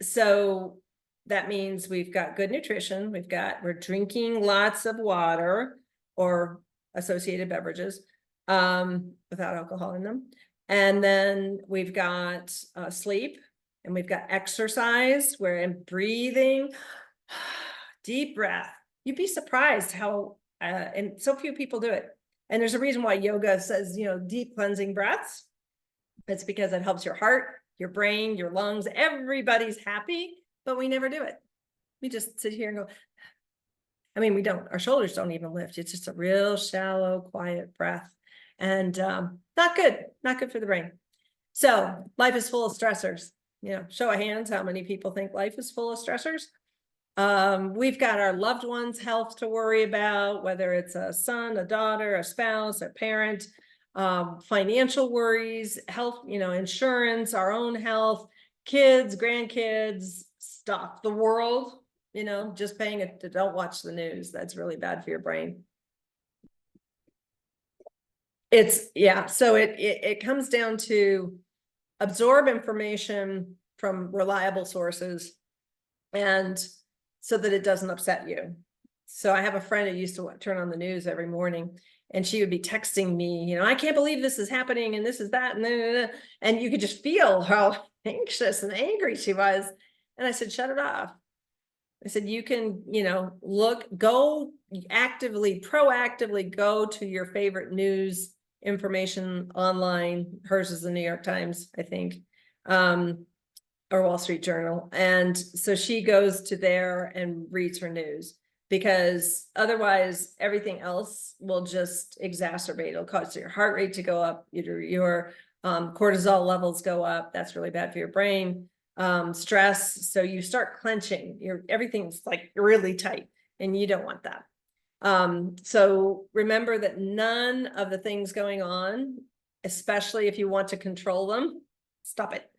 Speaker 1: So that means we've got good nutrition. We're drinking lots of water or associated beverages, without alcohol in them. And then we've got sleep, and we've got exercise, where I'm breathing, deep breath. You'd be surprised how, and so few people do it. And there's a reason why yoga says, deep cleansing breaths. It's because it helps your heart, your brain, your lungs. Everybody's happy, but we never do it. We just sit here and go. I mean, we don't, our shoulders don't even lift. It's just a real shallow, quiet breath. And not good for the brain. So life is full of stressors. Show of hands, how many people think life is full of stressors? We've got our loved ones' health to worry about, whether it's a son, a daughter, a spouse, a parent, financial worries, health, insurance, our own health, kids, grandkids, stuff, the world, just paying it. Don't watch the news. That's really bad for your brain. So it comes down to absorb information from reliable sources, and so that it doesn't upset you. So I have a friend who used to turn on the news every morning, and she would be texting me, I can't believe this is happening, and this is that, and you could just feel how anxious and angry she was. And I said, shut it off. I said, you can, proactively go to your favorite news information online. Hers is the New York Times, I think, or Wall Street Journal. And so she goes to there and reads her news, because otherwise everything else will just exacerbate. It'll cause your heart rate to go up, your cortisol levels go up. That's really bad for your brain. Stress. So you start clenching, everything's like really tight, and you don't want that. So remember that none of the things going on, especially if you want to control them, stop it.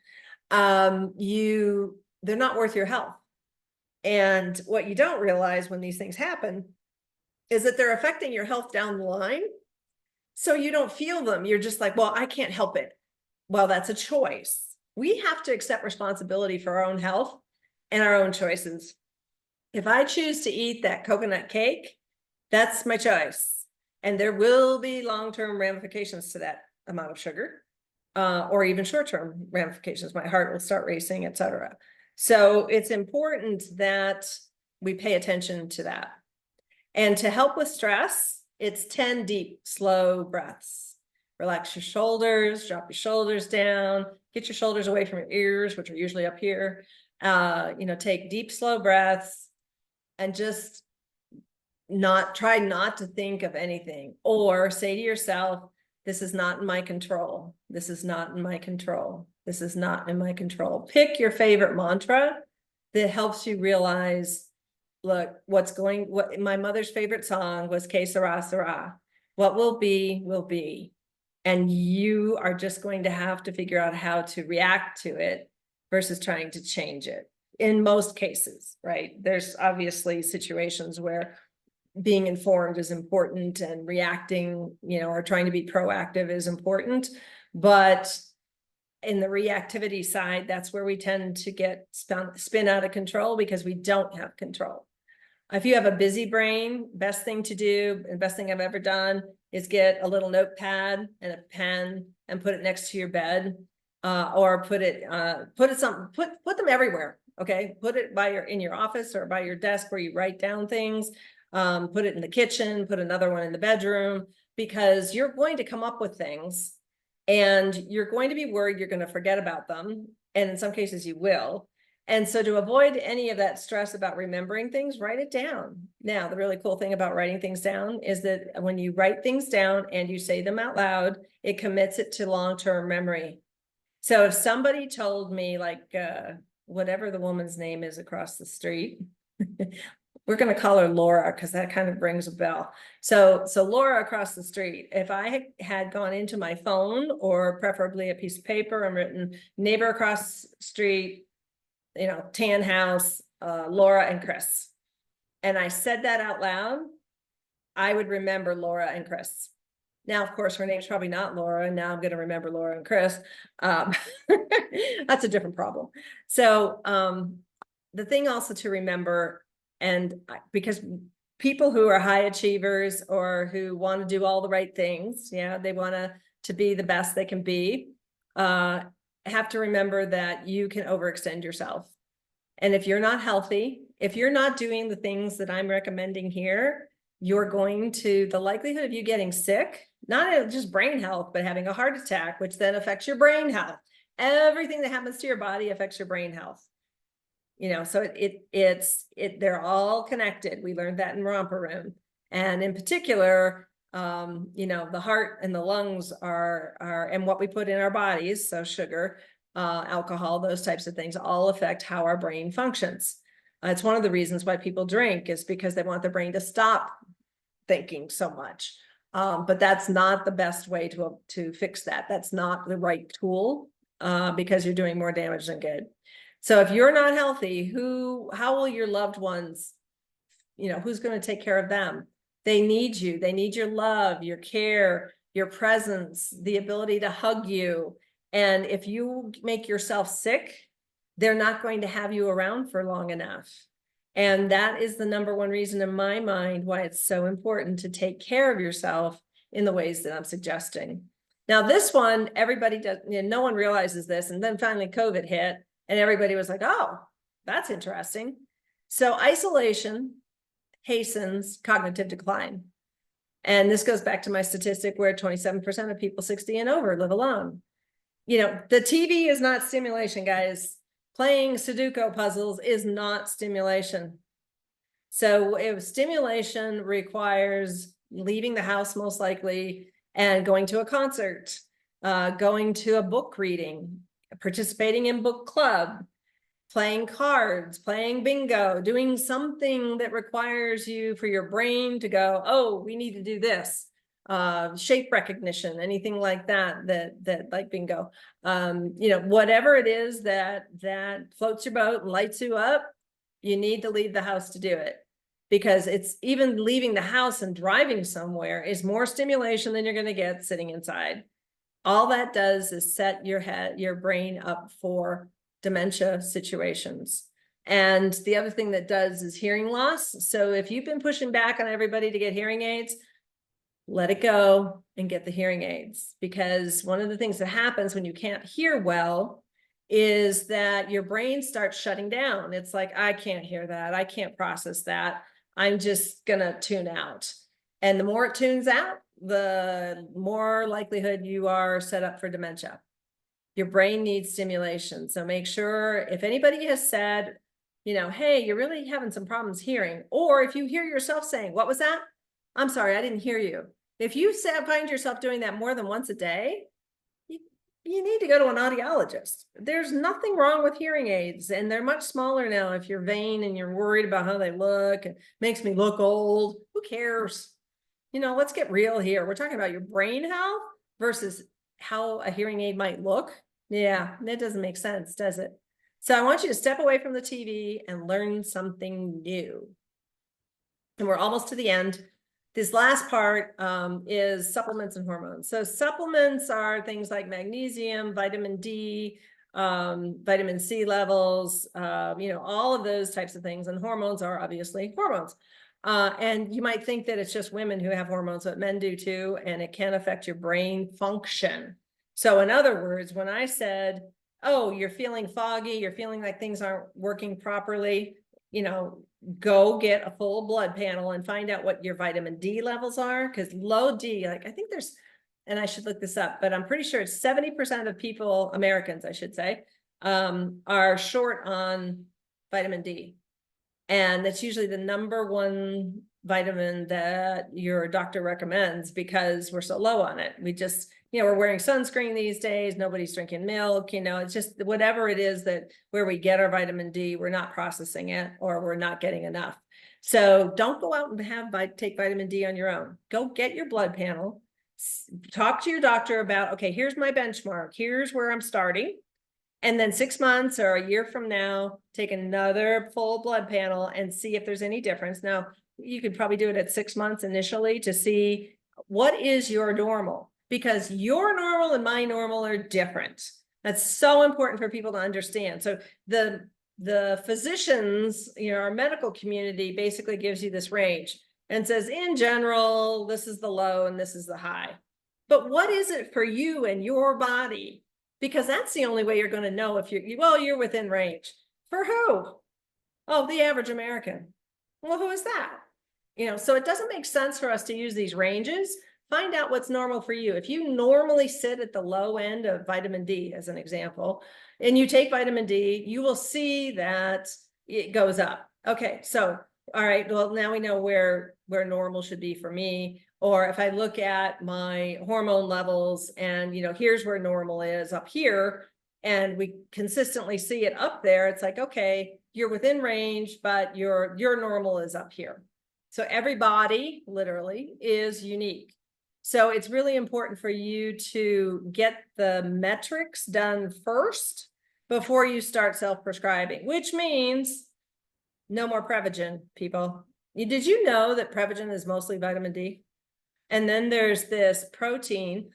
Speaker 1: They're not worth your health. And what you don't realize when these things happen is that they're affecting your health down the line. So you don't feel them. You're just like, well, I can't help it. Well, that's a choice. We have to accept responsibility for our own health and our own choices. If I choose to eat that coconut cake, that's my choice. And there will be long-term ramifications to that amount of sugar, or even short-term ramifications. My heart will start racing, etc. So it's important that we pay attention to that. And to help with stress, it's 10 deep, slow breaths. Relax your shoulders, drop your shoulders down, get your shoulders away from your ears, which are usually up here. Take deep, slow breaths, and just try not to think of anything, or say to yourself, this is not in my control. This is not in my control. This is not in my control. Pick your favorite mantra that helps you realize look, what my mother's favorite song was Que Sera, Sera. What will be, will be. And you are just going to have to figure out how to react to it versus trying to change it. In most cases, right? There's obviously situations where being informed is important and reacting, or trying to be proactive is important. But in the reactivity side, that's where we tend to get spin out of control because we don't have control. If you have a busy brain, best thing to do, and best thing I've ever done is get a little notepad and a pen and put it next to your bed, or put them everywhere. Okay, put it in your office or by your desk where you write down things. Put it in the kitchen, put another one in the bedroom, because you're going to come up with things and you're going to be worried you're going to forget about them. And in some cases you will. And so to avoid any of that stress about remembering things, write it down. Now, the really cool thing about writing things down is that when you write things down and you say them out loud, it commits it to long-term memory. So if somebody told me, like, whatever the woman's name is across the street, we're going to call her Laura because that kind of rings a bell. So Laura across the street, if I had gone into my phone or preferably a piece of paper and written neighbor across the street, tan house, Laura and Chris, and I said that out loud, I would remember Laura and Chris. Now, of course, her name's probably not Laura, and now I'm going to remember Laura and Chris. That's a different problem. So the thing also to remember, and because people who are high achievers or who want to do all the right things, they want to be the best they can be, have to remember that you can overextend yourself. And if you're not healthy, if you're not doing the things that I'm recommending here, the likelihood of you getting sick, not just brain health, but having a heart attack, which then affects your brain health. Everything that happens to your body affects your brain health. So they're all connected. We learned that in Romper Room. And in particular, the heart and the lungs are, and what we put in our bodies, so sugar, alcohol, those types of things all affect how our brain functions. It's one of the reasons why people drink, is because they want their brain to stop thinking so much. But that's not the best way to fix that. That's not the right tool, because you're doing more damage than good. So if you're not healthy, how will your loved ones, who's going to take care of them? They need you. They need your love, your care, your presence, the ability to hug you. And if you make yourself sick, they're not going to have you around for long enough. And that is the number one reason in my mind why it's so important to take care of yourself in the ways that I'm suggesting. Now, this one, everybody does, no one realizes this. And then finally COVID hit and everybody was like, oh, that's interesting. So isolation hastens cognitive decline. And this goes back to my statistic where 27% of people 60 and over live alone. The TV is not stimulation, guys. Playing Sudoku puzzles is not stimulation. So if stimulation requires leaving the house, most likely, and going to a concert, going to a book reading, participating in book club, playing cards, playing bingo, doing something that requires you for your brain to go, oh, we need to do this. Shape recognition, anything like that like bingo, whatever it is that floats your boat and lights you up, you need to leave the house to do it, because it's even leaving the house and driving somewhere is more stimulation than you're going to get sitting inside. All that does is set your brain up for dementia situations. And the other thing that does is hearing loss. So if you've been pushing back on everybody to get hearing aids, let it go and get the hearing aids, because one of the things that happens when you can't hear well is that your brain starts shutting down. It's like, I can't hear that. I can't process that. I'm just gonna tune out. And the more it tunes out, the more likelihood you are set up for dementia. Your brain needs stimulation. So make sure, if anybody has said, hey, you're really having some problems hearing, or if you hear yourself saying, what was that? I'm sorry, I didn't hear you. If you find yourself doing that more than once a day, you need to go to an audiologist. There's nothing wrong with hearing aids, and they're much smaller now. If you're vain and you're worried about how they look, it makes me look old, who cares? You know, let's get real here. We're talking about your brain health versus how a hearing aid might look. Yeah, that doesn't make sense, does it? So I want you to step away from the TV and learn something new. And we're almost to the end. This last part is supplements and hormones. So supplements are things like magnesium, vitamin D, vitamin C levels, you know, all of those types of things. And hormones are obviously hormones. And you might think that it's just women who have hormones, but men do too, and it can affect your brain function. So in other words, when I said, oh, you're feeling foggy, you're feeling like things aren't working properly, you know, go get a full blood panel and find out what your vitamin D levels are, because low D, like I think there's, and I should look this up, but I'm pretty sure it's 70% of people, Americans, I should say, are short on vitamin D. And that's usually the number one vitamin that your doctor recommends because we're so low on it. We just, you know, we're wearing sunscreen these days. Nobody's drinking milk, you know, it's just whatever it is that where we get our vitamin D, we're not processing it or we're not getting enough. So don't go out and take vitamin D on your own. Go get your blood panel, talk to your doctor about, okay, here's my benchmark. Here's where I'm starting. And then 6 months or a year from now, take another full blood panel and see if there's any difference. Now, you could probably do it at 6 months initially to see what is your normal, because your normal and my normal are different. That's so important for people to understand. So the physicians, you know, our medical community basically gives you this range and says, in general, this is the low and this is the high. But what is it for you and your body? Because that's the only way you're going to know if you're within range. For who? Oh, the average American. Well, who is that? You know, so it doesn't make sense for us to use these ranges. Find out what's normal for you. If you normally sit at the low end of vitamin D, as an example, and you take vitamin D, you will see that it goes up. Okay, so, all right, well, now we know where normal should be for me. Or if I look at my hormone levels and, you know, here's where normal is up here, and we consistently see it up there, it's like, okay, you're within range, but your normal is up here. So every body literally is unique. So it's really important for you to get the metrics done first before you start self-prescribing, which means no more Prevagen, people. Did you know that Prevagen is mostly vitamin D? And then there's this protein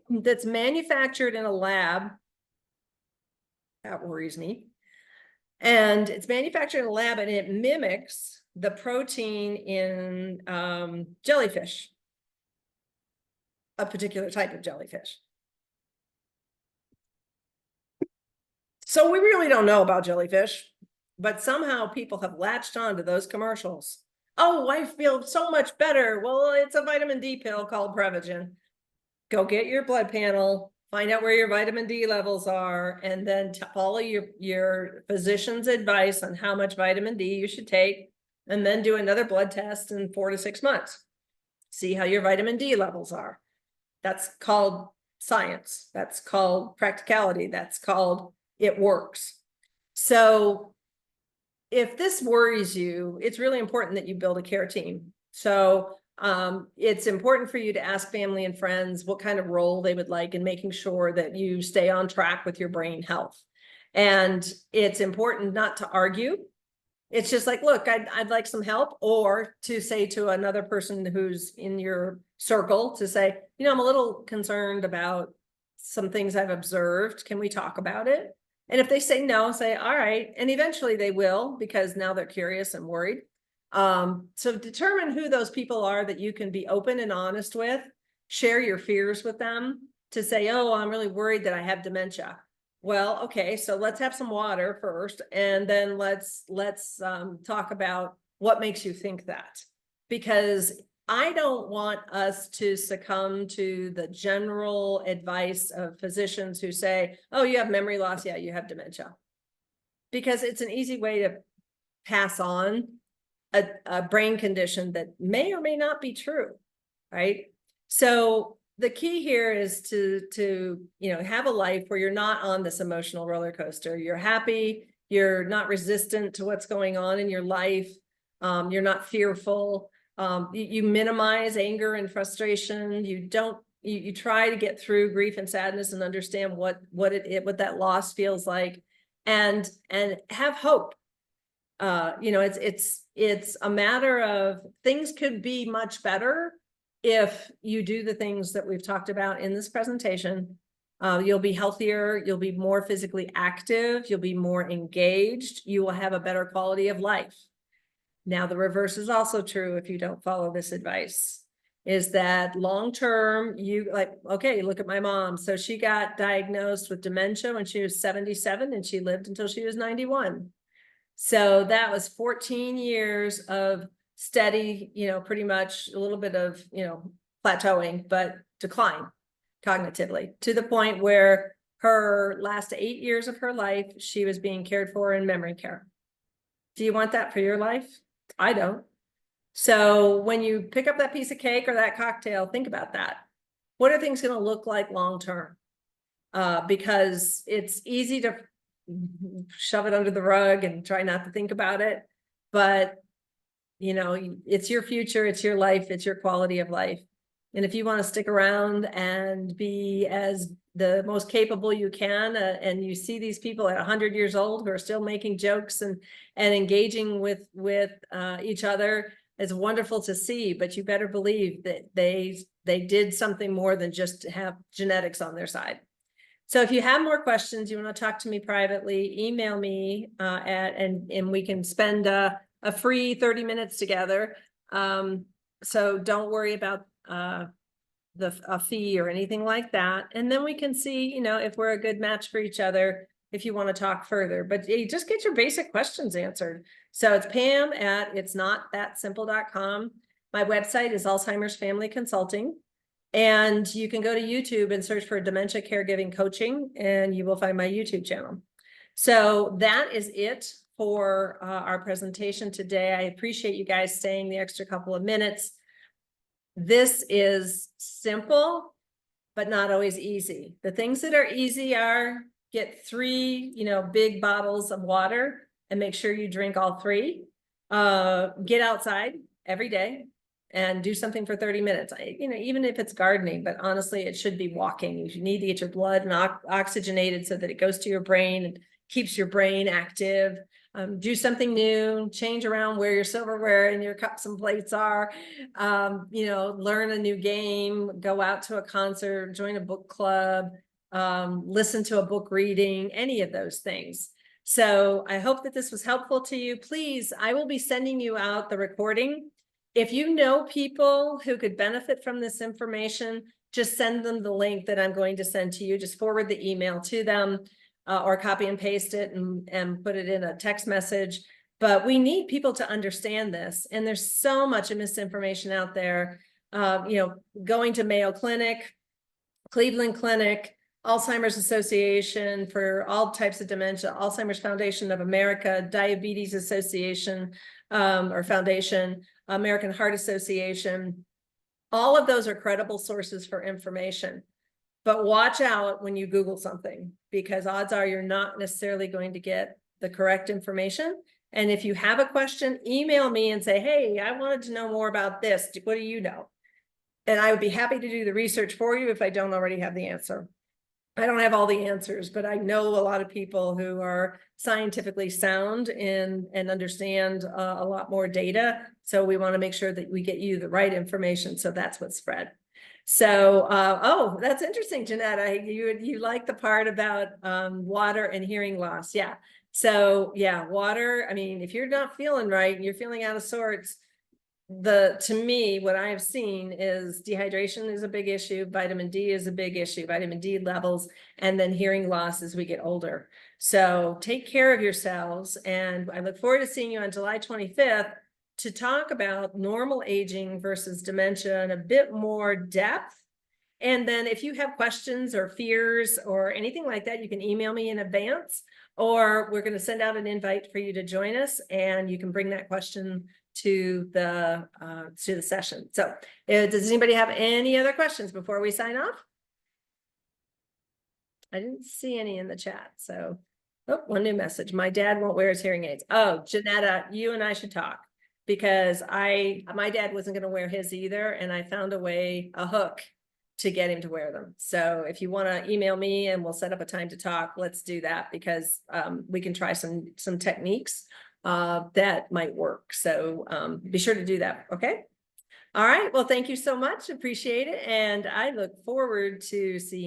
Speaker 1: that's manufactured in a lab. That worries me. And it's manufactured in a lab and it mimics the protein in jellyfish, a particular type of jellyfish. So we really don't know about jellyfish, but somehow people have latched on to those commercials. Oh, I feel so much better. Well, it's a vitamin D pill called Prevagen. Go get your blood panel, find out where your vitamin D levels are, and then follow your physician's advice on how much vitamin D you should take, and then do another blood test in 4 to 6 months. See how your vitamin D levels are. That's called science. That's called practicality. That's called it works. So if this worries you, it's really important that you build a care team. So it's important for you to ask family and friends what kind of role they would like in making sure that you stay on track with your brain health. And it's important not to argue. It's just like, look, I'd like some help, or to say to another person who's in your circle to say, you know, I'm a little concerned about some things I've observed. Can we talk about it? And if they say no, say, all right. And eventually they will, because now they're curious and worried. So determine who those people are that you can be open and honest with, share your fears with them to say, oh, I'm really worried that I have dementia. Well, okay, so let's have some water first, and then let's talk about what makes you think that, because I don't want us to succumb to the general advice of physicians who say, oh, you have memory loss. Yeah, you have dementia. Because it's an easy way to pass on a brain condition that may or may not be true, right? So the key here is to, have a life where you're not on this emotional roller coaster. You're happy, you're not resistant to what's going on in your life. You're not fearful. You minimize anger and frustration. You try to get through grief and sadness and understand what that loss feels like, and have hope. It's a matter of things could be much better if you do the things that we've talked about in this presentation. You'll be healthier, you'll be more physically active, you'll be more engaged, you will have a better quality of life. Now, the reverse is also true if you don't follow this advice, is that long-term, okay, look at my mom. So she got diagnosed with dementia when she was 77 and she lived until she was 91. So that was 14 years of steady, pretty much a little bit of, plateauing, but decline cognitively, to the point where her last 8 years of her life, she was being cared for in memory care. Do you want that for your life? I don't. So when you pick up that piece of cake or that cocktail, think about that. What are things going to look like long-term? Because it's easy to shove it under the rug and try not to think about it. But, it's your future, it's your life, it's your quality of life. And if you want to stick around and be as the most capable you can, and you see these people at 100 years old who are still making jokes and engaging with each other, it's wonderful to see. But you better believe that they did something more than just have genetics on their side. So if you have more questions, you want to talk to me privately, email me and we can spend a free 30 minutes together. So don't worry about a fee or anything like that. And then we can see, if we're a good match for each other, if you want to talk further. But you just get your basic questions answered. So it's Pam at itsnotthatsimple.com. My website is Alzheimer's Family Consulting. And you can go to YouTube and search for Dementia Caregiving Coaching, and you will find my YouTube channel. So that is it for our presentation today. I appreciate you guys staying the extra couple of minutes. This is simple, but not always easy. The things that are easy are get 3, big bottles of water and make sure you drink all 3. Get outside every day and do something for 30 minutes. Even if it's gardening, but honestly, it should be walking. You need to get your blood and oxygenated so that it goes to your brain and keeps your brain active. Do something new, change around where your silverware and your cups and plates are, learn a new game, go out to a concert, join a book club, listen to a book reading, any of those things. So I hope that this was helpful to you. Please, I will be sending you out the recording. If you know people who could benefit from this information, just send them the link that I'm going to send to you. Just forward the email to them. Or copy and paste it and put it in a text message. But we need people to understand this. And there's so much misinformation out there. Going to Mayo Clinic, Cleveland Clinic, Alzheimer's Association for all types of dementia, Alzheimer's Foundation of America, Diabetes Association or Foundation, American Heart Association. All of those are credible sources for information. But watch out when you Google something, because odds are you're not necessarily going to get the correct information. And if you have a question, email me and say, hey, I wanted to know more about this. What do you know? And I would be happy to do the research for you if I don't already have the answer. I don't have all the answers, but I know a lot of people who are scientifically sound and understand a lot more data. So we want to make sure that we get you the right information. So that's what's spread. So, oh, that's interesting, Jeanette. You like the part about water and hearing loss. Yeah. So yeah, water. I mean, if you're not feeling right and you're feeling out of sorts, to me, what I have seen is dehydration is a big issue. Vitamin D is a big issue, vitamin D levels, and then hearing loss as we get older. So take care of yourselves. And I look forward to seeing you on July 25th. To talk about normal aging versus dementia in a bit more depth. And then if you have questions or fears or anything like that, you can email me in advance, or we're going to send out an invite for you to join us, and you can bring that question to the session. So does anybody have any other questions before we sign off? I didn't see any in the chat. So, oh, one new message. My dad won't wear his hearing aids. Oh, Janetta, you and I should talk, because my dad wasn't going to wear his either. And I found a hook to get him to wear them. So if you want to email me and we'll set up a time to talk, let's do that, because we can try some techniques that might work. So be sure to do that. Okay. All right. Well, thank you so much. Appreciate it. And I look forward to seeing